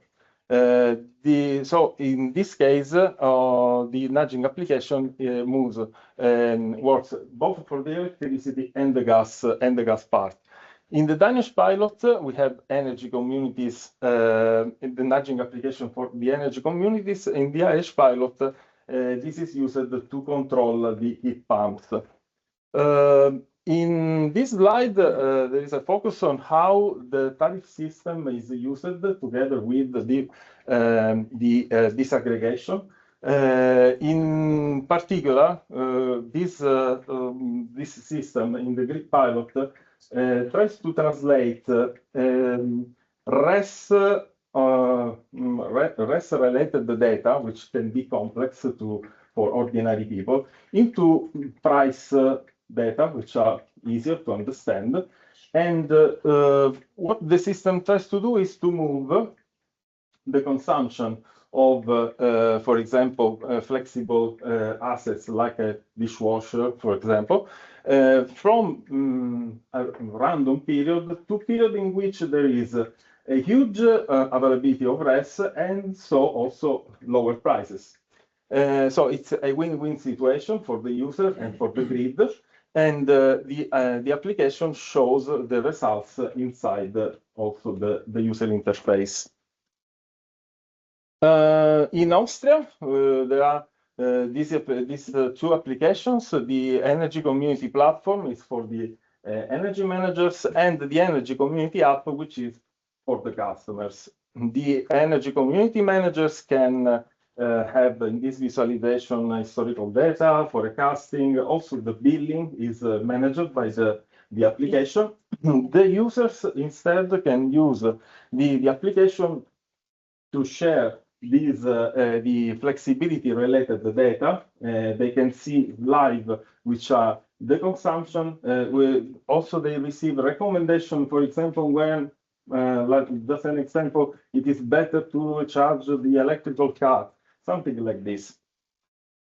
Speaker 4: So in this case, the nudging application moves and works both for the electricity and the gas part. In the Danish pilot, we have energy communities, in the nudging application for the energy communities. In the Irish pilot, this is used to control the heat pumps. In this slide, there is a focus on how the tariff system is used together with the disaggregation. In particular, this system in the grid pilot tries to translate RES-related data, which can be complex for ordinary people, into price data, which are easier to understand. And what the system tries to do is to move the consumption of, for example, flexible assets like a dishwasher, for example, from a random period to period in which there is a huge availability of RES and so also lower prices. So it's a win-win situation for the user and for the grid, and the application shows the results inside also the user interface. In Austria, there are these two applications. The Energy Community Platform is for the energy managers, and the Energy Community App, which is for the customers. The Energy Community Managers can have in this visualization historical data, forecasting. Also, the billing is managed by the application. The users instead can use the application to share these the flexibility related data. They can see live which are the consumption. Also they receive recommendation, for example, when like just an example, it is better to charge the electrical car, something like this.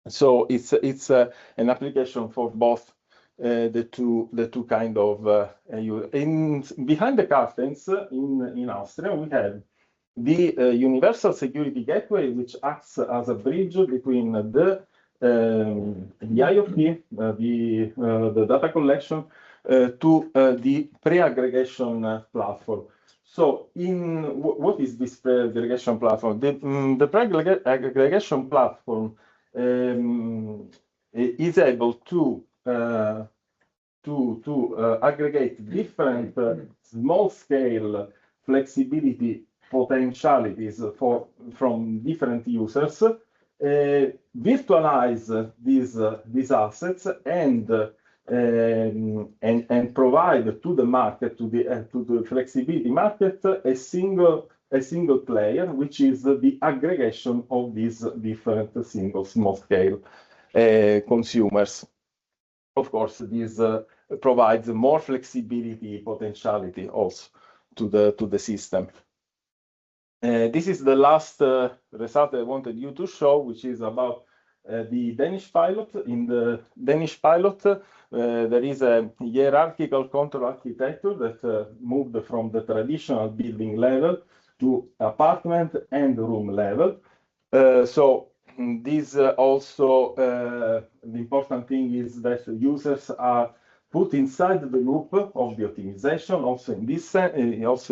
Speaker 4: So it's an application for both the two kind of behind the curtains in Austria. We have the Universal Security Gateway, which acts as a bridge between the IoT, the data collection, to the pre-aggregation platform. So, what is this pre-aggregation platform? The pre-aggregation platform is able to aggregate different small-scale flexibility potentialities from different users, virtualize these assets, and provide to the market, to the flexibility market, a single player, which is the aggregation of these different single small-scale consumers. Of course, this provides more flexibility potentiality also to the system. This is the last result I wanted you to show, which is about the Danish pilot. In the Danish pilot, there is a hierarchical control architecture that moved from the traditional building level to apartment and room level. So this also, the important thing is that users are put inside the loop of the optimization. Also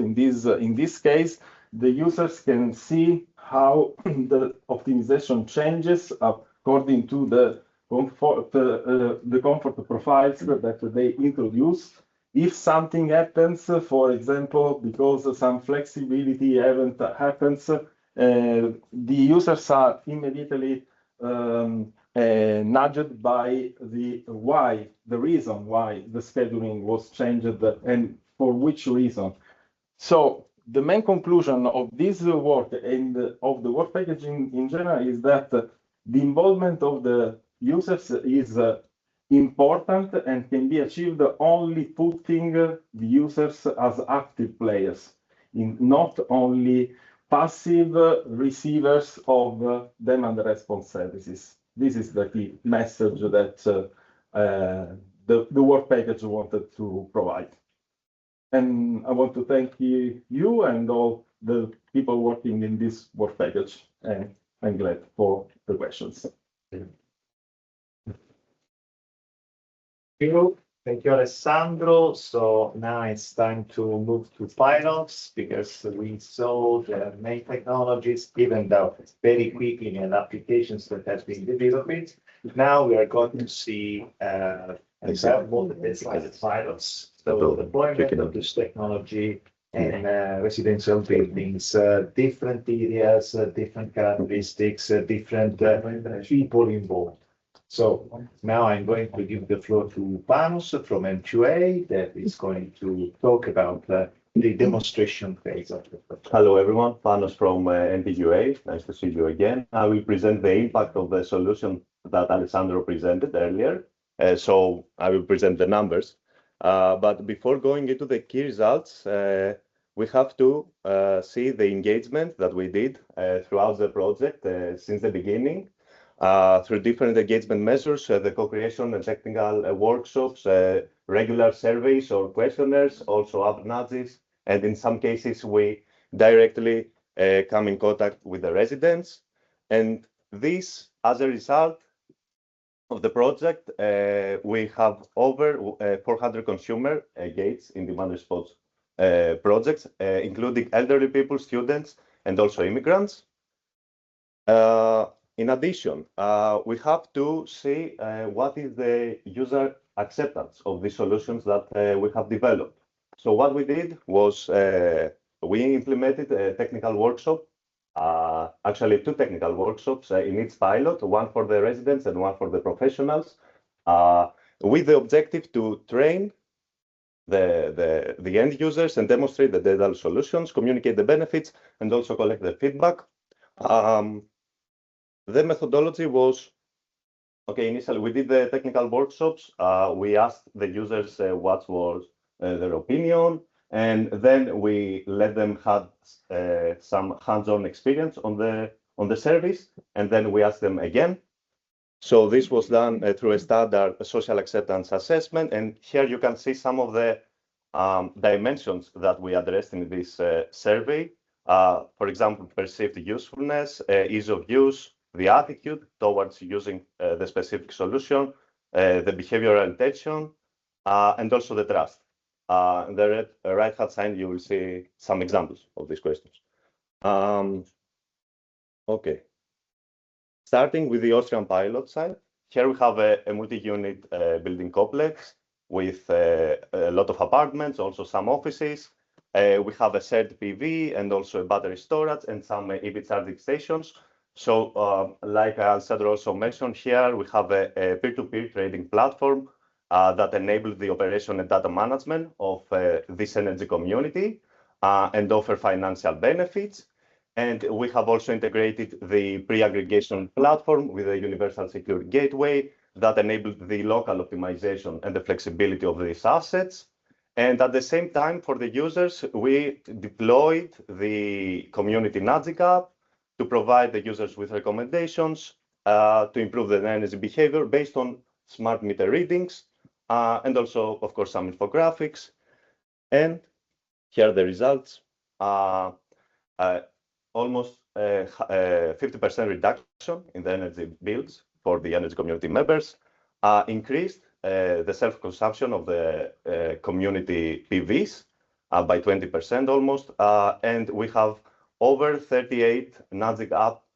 Speaker 4: in this case, the users can see how the optimization changes according to the comfort profiles that they introduce. If something happens, for example, because some flexibility event happens, the users are immediately nudged by the reason why the scheduling was changed and for which reason. So the main conclusion of this work and of the work package in general is that the involvement of the users is important and can be achieved only putting the users as active players, not only passive receivers of demand response services. This is the key message that the work package wanted to provide. And I want to thank you and all the people working in this work package. And I'm glad for the questions.
Speaker 1: Thank you, Alessandro. So now it's time to move to pilots because we saw the main technologies, even though it's very quickly and applications that have been developed. Now we are going to see example decided pilots. So the deployment of this technology in residential buildings, different areas, different characteristics, different people involved. So now I'm going to give the floor to Panos from M2A that is going to talk about the demonstration phase of the project.
Speaker 6: Hello everyone, Panos from MPUA. Nice to see you again. I will present the impact of the solution that Alessandro presented earlier. So I will present the numbers. But before going into the key results, we have to see the engagement that we did throughout the project since the beginning. Through different engagement measures, the co-creation and technical workshops, regular surveys or questionnaires, also app nudges, and in some cases we directly come in contact with the residents. And this, as a result of the project, we have over 400 consumer engaged in demand response projects, including elderly people, students, and also immigrants. In addition, we have to see what is the user acceptance of the solutions that we have developed. So what we did was we implemented a technical workshop, actually 2 technical workshops in each pilot, one for the residents and one for the professionals, with the objective to train the end users and demonstrate the DEDALUS solutions, communicate the benefits, and also collect the feedback. The methodology was, okay, initially we did the technical workshops. We asked the users what was their opinion, and then we let them have some hands-on experience on the service, and then we asked them again. So this was done through a standard social acceptance assessment, and here you can see some of the dimensions that we addressed in this survey. For example, perceived usefulness, ease of use, the attitude towards using the specific solution, the behavioral intention, and also the trust. On the right-hand side, you will see some examples of these questions. Okay. Starting with the Austrian pilot side, here we have a multi-unit building complex with a lot of apartments, also some offices. We have a shared PV and also a battery storage and some EV charging stations. So like Alessandro also mentioned here, we have a peer-to-peer trading platform that enables the operation and data management of this energy community and offer financial benefits. And we have also integrated the pre-aggregation platform with a universal secure gateway that enables the local optimization and the flexibility of these assets. And at the same time, for the users, we deployed the community nudging app to provide the users with recommendations to improve their energy behavior based on smart meter readings, and also, of course, some infographics. And here are the results. Almost 50% reduction in the energy bills for the energy community members, increased the self-consumption of the community PVs by 20% almost, and we have over 38 nudging up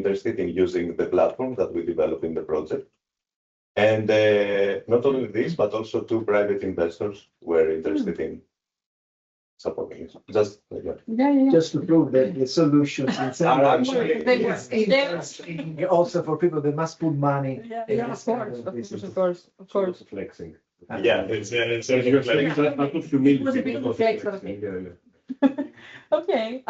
Speaker 6: interested in using the platform that we developed in the project. And not only this, but also 2 private investors were interested in supporting it. Just
Speaker 1: Just to prove that the solutions in some
Speaker 6: Are
Speaker 1: way
Speaker 6: actually-
Speaker 1: it's interesting also for people that must put money. in
Speaker 2: Yeah,
Speaker 1: this
Speaker 2: of
Speaker 1: kind
Speaker 2: course,
Speaker 1: business.
Speaker 2: of course.
Speaker 6: flexing.
Speaker 1: Yeah,
Speaker 6: it's
Speaker 4: You're saying that out of humility.
Speaker 2: It was a bit of a flex, I think. Okay,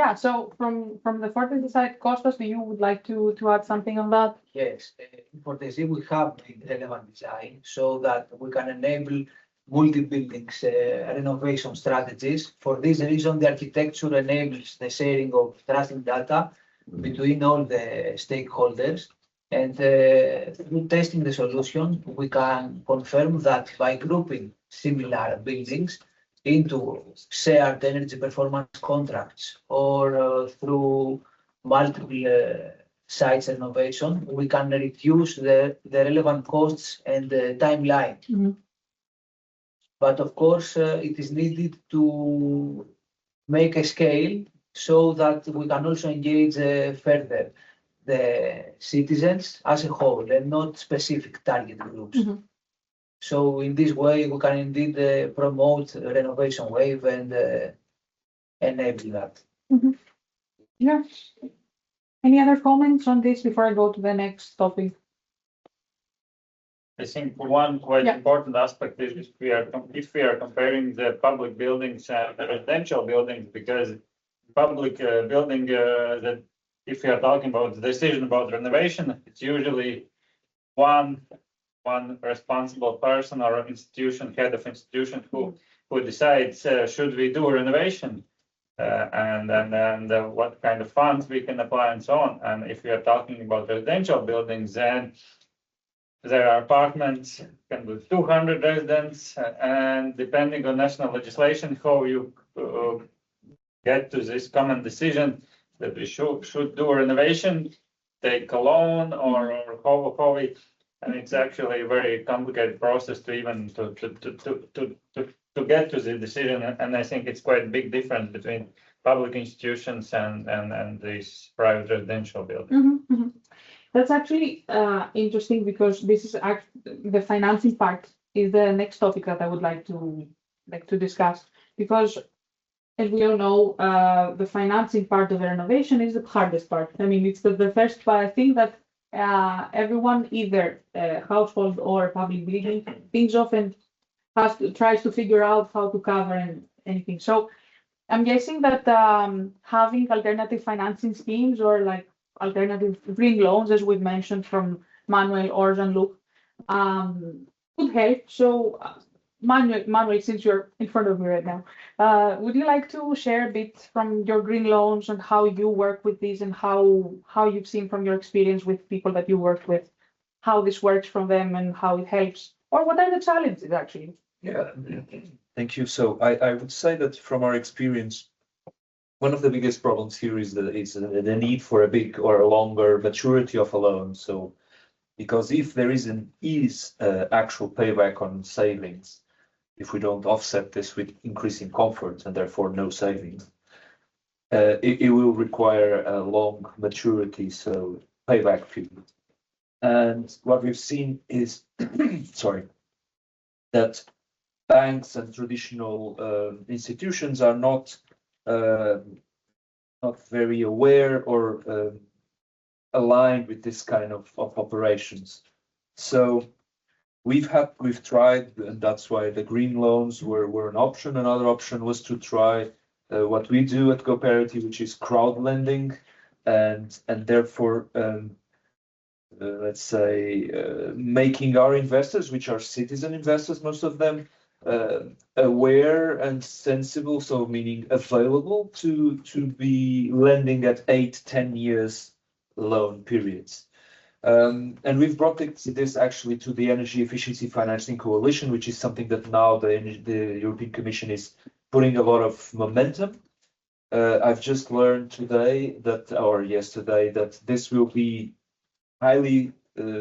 Speaker 2: yeah, so from the Fortesie side, Kostas, do you would like to add something on that?
Speaker 7: Yes, in FORTESIE we have made relevant design so that we can enable multi-buildings renovation strategies. For this reason, the architecture enables the sharing of trusted data between all the stakeholders. And through testing the solution, we can confirm that by grouping similar buildings into shared energy performance contracts or through multiple sites renovation, we can reduce the relevant costs and the timeline.
Speaker 2: Mhm.
Speaker 7: But of course, it is needed to make a scale so that we can also engage further the citizens as a whole and not specific target groups.
Speaker 2: Mhm.
Speaker 7: So in this way, we can indeed promote renovation wave and enable that.
Speaker 2: Yeah. Any other comments on this before I go to the next topic?
Speaker 8: I think one quite
Speaker 2: Yeah.
Speaker 8: important aspect is if we are comparing the public buildings and the residential buildings, because public building that if we are talking about the decision about renovation, it's usually one responsible person or institution, head of institution who decides should we do renovation and what kind of funds we can apply and so on. And if we are talking about residential buildings, then there are apartments can be 200 residents, and depending on national legislation, how you get to this common decision that we should do a renovation, take a loan, or how we, and it's actually a very complicated process to even to get to the decision. And I think it's quite a big difference between public institutions and these private residential buildings.
Speaker 2: That's actually interesting because this is the financing part is the next topic that I would like to discuss, because as we all know, the financing part of the renovation is the hardest part. I mean, it's the first part. I think that everyone, either household or public building, thinks of and tries to figure out how to cover anything. So I'm guessing that having alternative financing schemes or like alternative green loans, as we've mentioned from Manuel or Jean-Luc, could help. So Manuel, since you're in front of me right now, would you like to share a bit from your green loans and how you work with these and how you've seen from your experience with people that you work with, how this works from them and how it helps, or what are the challenges actually?
Speaker 9: Yeah, thank you. So I would say that from our experience, one of the biggest problems here is the need for a big or a longer maturity of a loan. So because if there is an actual payback on savings, if we don't offset this with increasing comfort and therefore no savings, it will require a long maturity, so payback period. And what we've seen is, sorry, that banks and traditional institutions are not very aware or aligned with this kind of operations. So we've tried, and that's why the green loans were an option. Another option was to try what we do at Cooperative, which is crowd lending, and therefore let's say making our investors, which are citizen investors, most of them, aware and sensible, so meaning available to be lending at 8-10 years loan periods. And we've brought this actually to the Energy Efficiency Financing Coalition, which is something that now the European Commission is putting a lot of momentum. I've just learned yesterday that this will be highly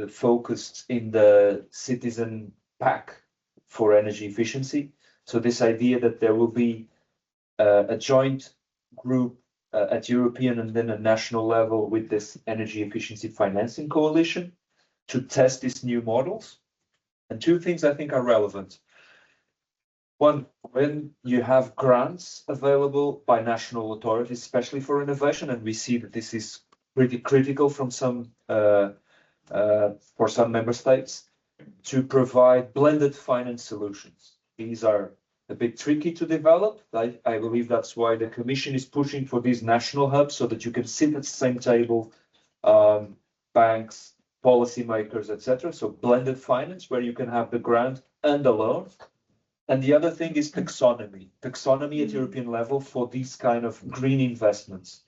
Speaker 9: focused in the citizen pack for energy efficiency. So this idea that there will be a joint group at European and then a national level with this energy efficiency financing coalition to test these new models. And two things I think are relevant. One, when you have grants available by national authorities, especially for innovation, and we see that this is pretty critical from some for some member states, to provide blended finance solutions. These are a bit tricky to develop. I believe that's why the Commission is pushing for these national hubs so that you can sit at the same table, banks, policymakers, etc. So blended finance, where you can have the grant and the loan. And the other thing is taxonomy at European level for these kind of green investments.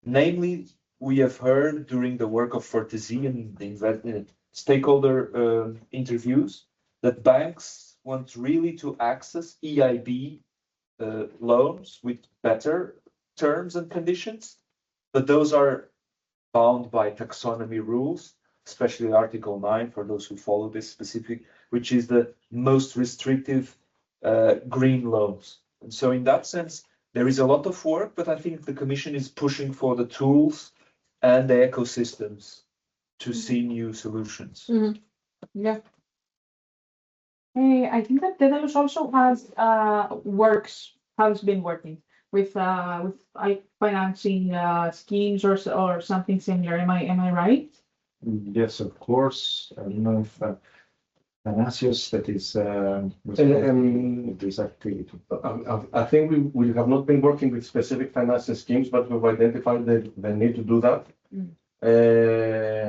Speaker 9: Namely, we have heard during the work of FORTESIE and the stakeholder interviews that banks want really to access EIB loans with better terms and conditions, but those are bound by taxonomy rules, especially Article 9 for those who follow this specific, which is the most restrictive green loans. And so in that sense, there is a lot of work, but I think the Commission is pushing for the tools and the ecosystems to see new solutions.
Speaker 2: Yeah. I think that DEDALUS also has been working with financing schemes or something similar. Am I right?
Speaker 10: Yes, of course. I don't know if Anasios, that is this activity.
Speaker 11: I think we have not been working with specific financing schemes, but we've identified the need to do that.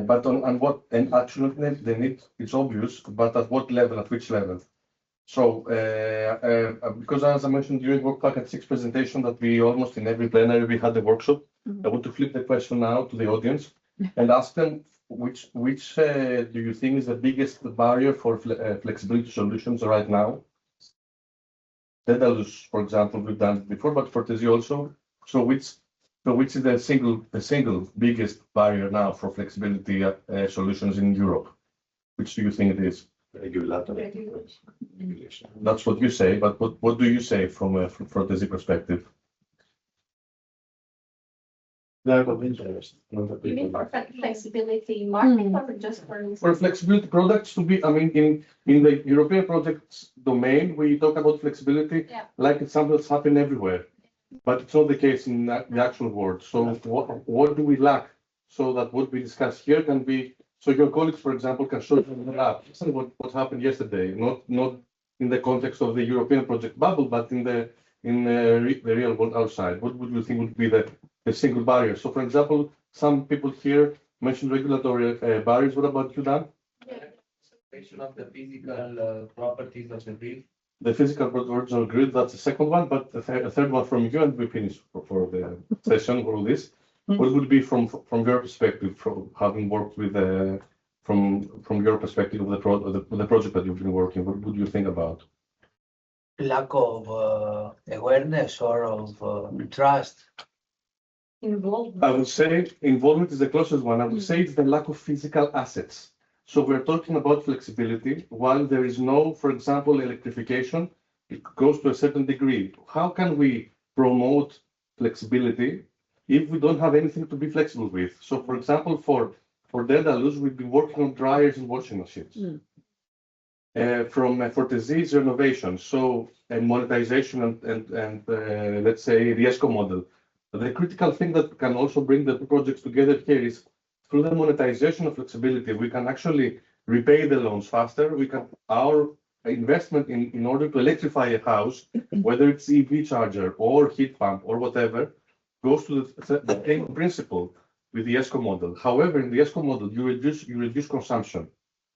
Speaker 11: But on what, and actually the need is obvious, but at what level, at which level? So because as I mentioned during Work Packet 6 presentation that we almost in every plenary we had the workshop, I want to flip the question now to the audience and ask them which do you think is the biggest barrier for flexibility solutions right now? DEDALUS, for example, we've done it before, but FORTESIE also. So which is the single biggest barrier now for flexibility solutions in Europe? Which do you think it is?
Speaker 10: Regulation.
Speaker 11: That's what you say, but what do you say from a FORTESIE perspective?
Speaker 10: Lack of interest.
Speaker 5: You mean for flexibility market or just
Speaker 11: for flexibility products to be, I mean, in the European projects domain, we talk about flexibility like it's something that's happening everywhere, but it's not the case in the actual world. So what do we lack so that what we discuss here can be, so your colleagues, for example, can show you in the lab what happened yesterday, not in the context of the European project bubble, but in the real world outside. What would you think would be the single barrier? So, for example, some people here mentioned regulatory barriers. What about you, Dan?
Speaker 12: Of the physical properties of the grid.
Speaker 11: The physical properties of the grid, that's the second one, but a third one from you, and we finish for the session for all this. What would be from your perspective, from having worked with from your perspective of the project that you've been working? What would you think about?
Speaker 7: Lack of awareness or of trust.
Speaker 5: involvement?
Speaker 11: I would say involvement is the closest one. I would say it's the lack of physical assets. So we're talking about flexibility while there is no, for example, electrification. It goes to a certain degree. How can we promote flexibility if we don't have anything to be flexible with? So, for example, for DEDALUS, we've been working on dryers and washing machines. From FORTESIE's renovation, so monetization and let's say the ESCO model. The critical thing that can also bring the two projects together here is through the monetization of flexibility, we can actually repay the loans faster. Our investment in order to electrify a house, whether it's EV charger or heat pump or whatever, goes to the same principle with the ESCO model. However, in the ESCO model, you reduce consumption,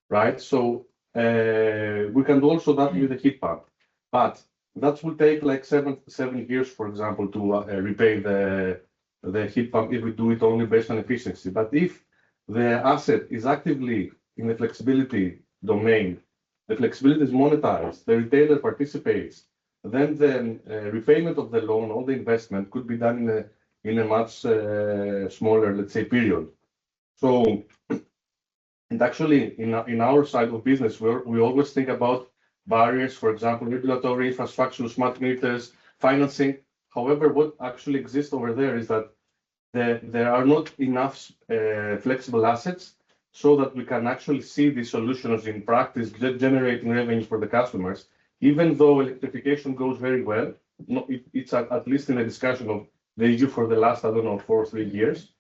Speaker 11: right? So we can do also that with the heat pump, but that will take like seven years, for example, to repay the heat pump if we do it only based on efficiency. But if the asset is actively in the flexibility domain, the flexibility is monetized, the retailer participates, then the repayment of the loan or the investment could be done in a much smaller, let's say, period. So, and actually, in our side of business, we always think about barriers, for example, regulatory infrastructure, smart meters, financing. However, what actually exists over there is that there are not enough flexible assets so that we can actually see these solutions in practice generating revenue for the customers. Even though electrification goes very well, it's at least in a discussion of the EU for the last, I don't know, 4 or 3 years.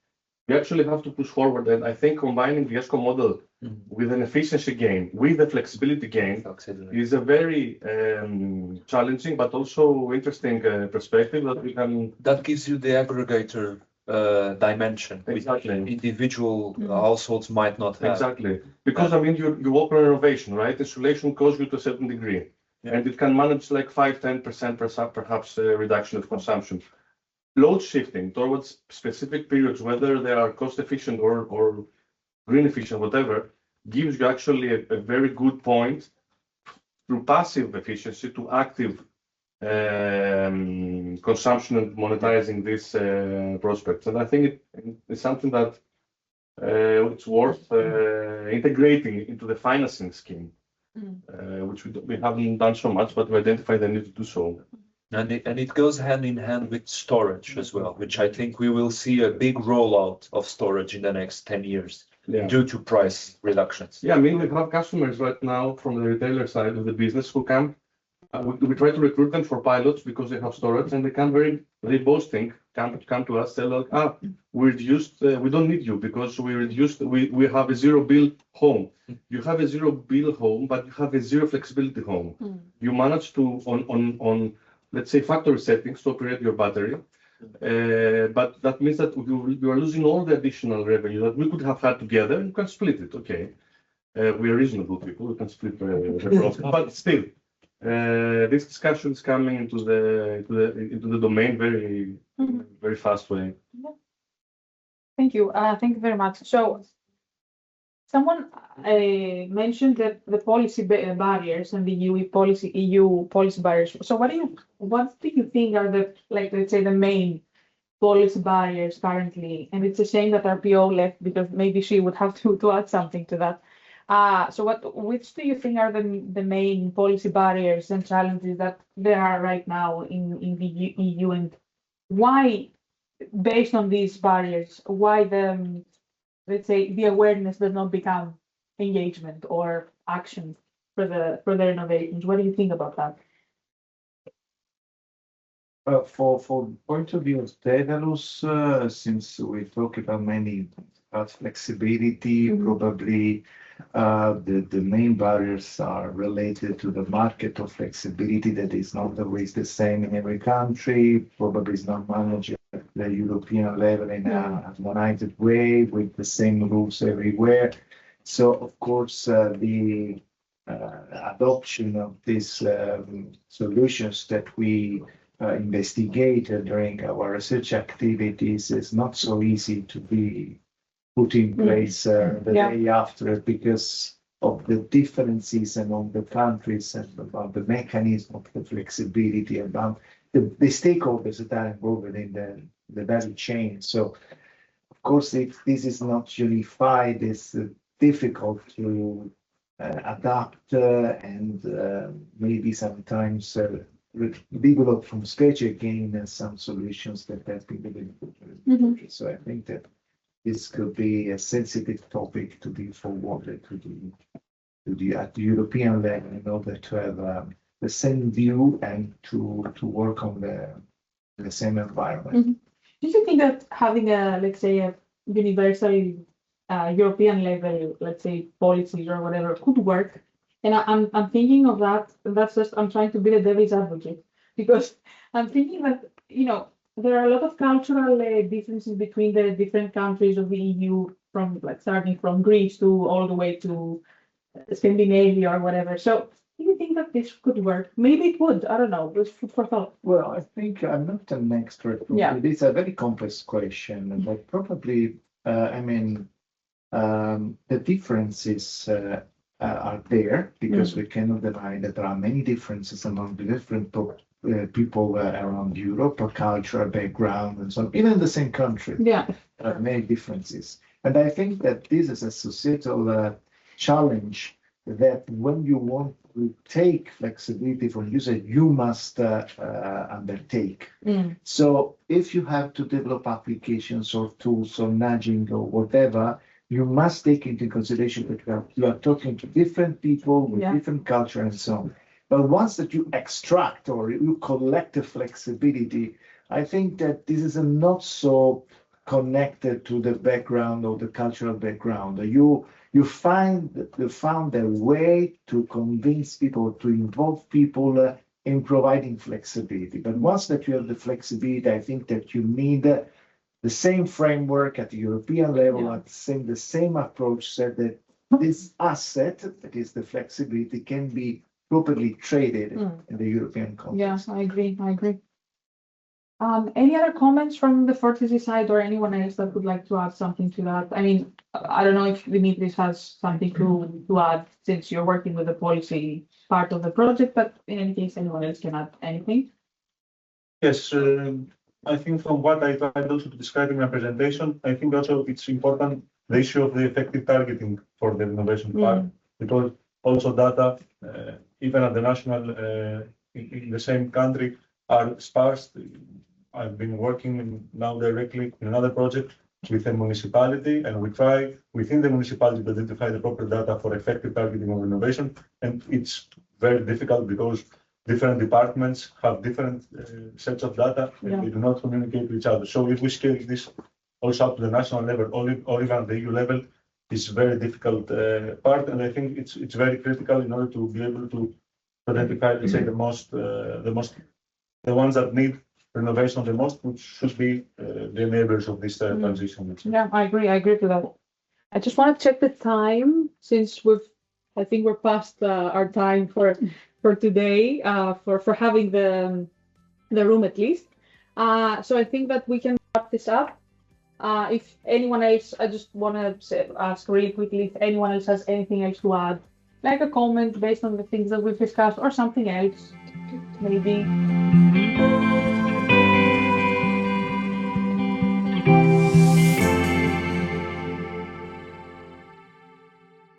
Speaker 11: We actually have to push forward, and I think combining the ESCO model with an efficiency gain, with the flexibility gain, is a very challenging but also interesting perspective that we can.
Speaker 9: That gives you the aggregator dimension,
Speaker 11: Exactly.
Speaker 9: which individual households might not have.
Speaker 11: Exactly, because I mean, you open renovation, right? Insulation costs you to a certain degree, and it can manage like 5-10% perhaps reduction of consumption. Load shifting towards specific periods, whether they are cost efficient or green efficient, whatever, gives you actually a very good point through passive efficiency to active consumption and monetizing these prospects. And I think it's something that it's worth integrating into the financing scheme, which we haven't done so much, but we identify the need to do so.
Speaker 9: And it goes hand in hand with storage as well, which I think we will see a big rollout of storage in the next 10 years due to price reductions.
Speaker 11: Yeah, I mean, we have customers right now from the retailer side of the business who come. We try to recruit them for pilots because they have storage, and they boasting come to us, say, look, we reduced, we don't need you because we have a zero bill home. You have a zero bill home, but you have a zero flexibility home. You manage to on let's say factory settings to operate your battery, but that means that you are losing all the additional revenue that we could have had together. You can split it, okay? We are reasonable people. We can split the profit, but still. This discussion is coming into the domain very fast way.
Speaker 2: Thank you. Thank you very much. So, someone mentioned that the policy barriers and the EU policy barriers. So, what do you think are the, like, let's say, the main policy barriers currently? And it's a shame that RPO left because maybe she would have to add something to that. So which do you think are the main policy barriers and challenges that there are right now in the EU, and why, based on these barriers, why let's say the awareness does not become engagement or action for the renovations? What do you think about that?
Speaker 10: For point of view of DEDALUS, since we talk about flexibility, probably the main barriers are related to the market of flexibility that is not always the same in every country, probably is not managed at the European level in a harmonized way with the same rules everywhere. So, of course, the adoption of these solutions that we investigated during our research activities is not so easy to be put in place the day after because of the differences among the countries and about the mechanism of the flexibility, about the stakeholders that are involved in the value chain. So, of course, if this is not unified, it's difficult to adapt and maybe sometimes develop from scratch again some solutions that have been developed. So I think that this could be a sensitive topic to be forwarded at the European level in order to have the same view and to work on the same environment.
Speaker 2: Do you think that having let's say, a universal European level, let's say, policies or whatever could work? And I'm thinking of that. That's just, I'm trying to be the devil's advocate because I'm thinking that, there are a lot of cultural differences between the different countries of the EU, from like starting from Greece to all the way to Scandinavia or whatever. So, do you think that this could work? Maybe it would. I don't know. Just food for thought.
Speaker 10: Well, I think I'm not an expert.
Speaker 2: Yeah.
Speaker 10: It's a very complex question, but probably, the differences are there because we cannot deny that there are many differences among the different people around Europe, or cultural background and so on, even in the same country.
Speaker 2: Yeah.
Speaker 10: There are many differences. And I think that this is a societal challenge that when you want to take flexibility from user, you must undertake. So if you have to develop applications or tools or nudging or whatever, you must take into consideration that you are talking to different people with different culture and so on. But once that you extract or you collect the flexibility, I think that this is not so connected to the background or the cultural background. You found a way to convince people, to involve people in providing flexibility. But once that you have the flexibility, I think that you need the same framework at the European level, at the same approach, so that this asset, that is the flexibility, can be properly traded in the European context.
Speaker 2: Yes, I agree. Any other comments from the FORTESIE side or anyone else that would like to add something to that? I mean, I don't know if Dimitris has something to add since you're working with the policy part of the project, but in any case, anyone else can add anything.
Speaker 13: Yes, I think from what I tried also to describe in my presentation, I think also it's important the issue of the effective targeting for the renovation part, because also data, even at the national, in the same country, are sparse. I've been working now directly in another project with a municipality, and we try within the municipality to identify the proper data for effective targeting of renovation. And it's very difficult because different departments have different sets of data and they do not communicate with each other. So if we scale this also up to the national level or even at the EU level, it's very difficult part. And I think it's very critical in order to be able to identify, let's say, the ones that need renovation the most, which should be the enablers of this transition.
Speaker 2: Yeah, I agree to that. I just want to check the time since I think we're past our time for today, for having the room at least. So I think that we can wrap this up. If anyone else, I just want to ask really quickly if anyone else has anything else to add, like a comment based on the things that we've discussed or something else, maybe.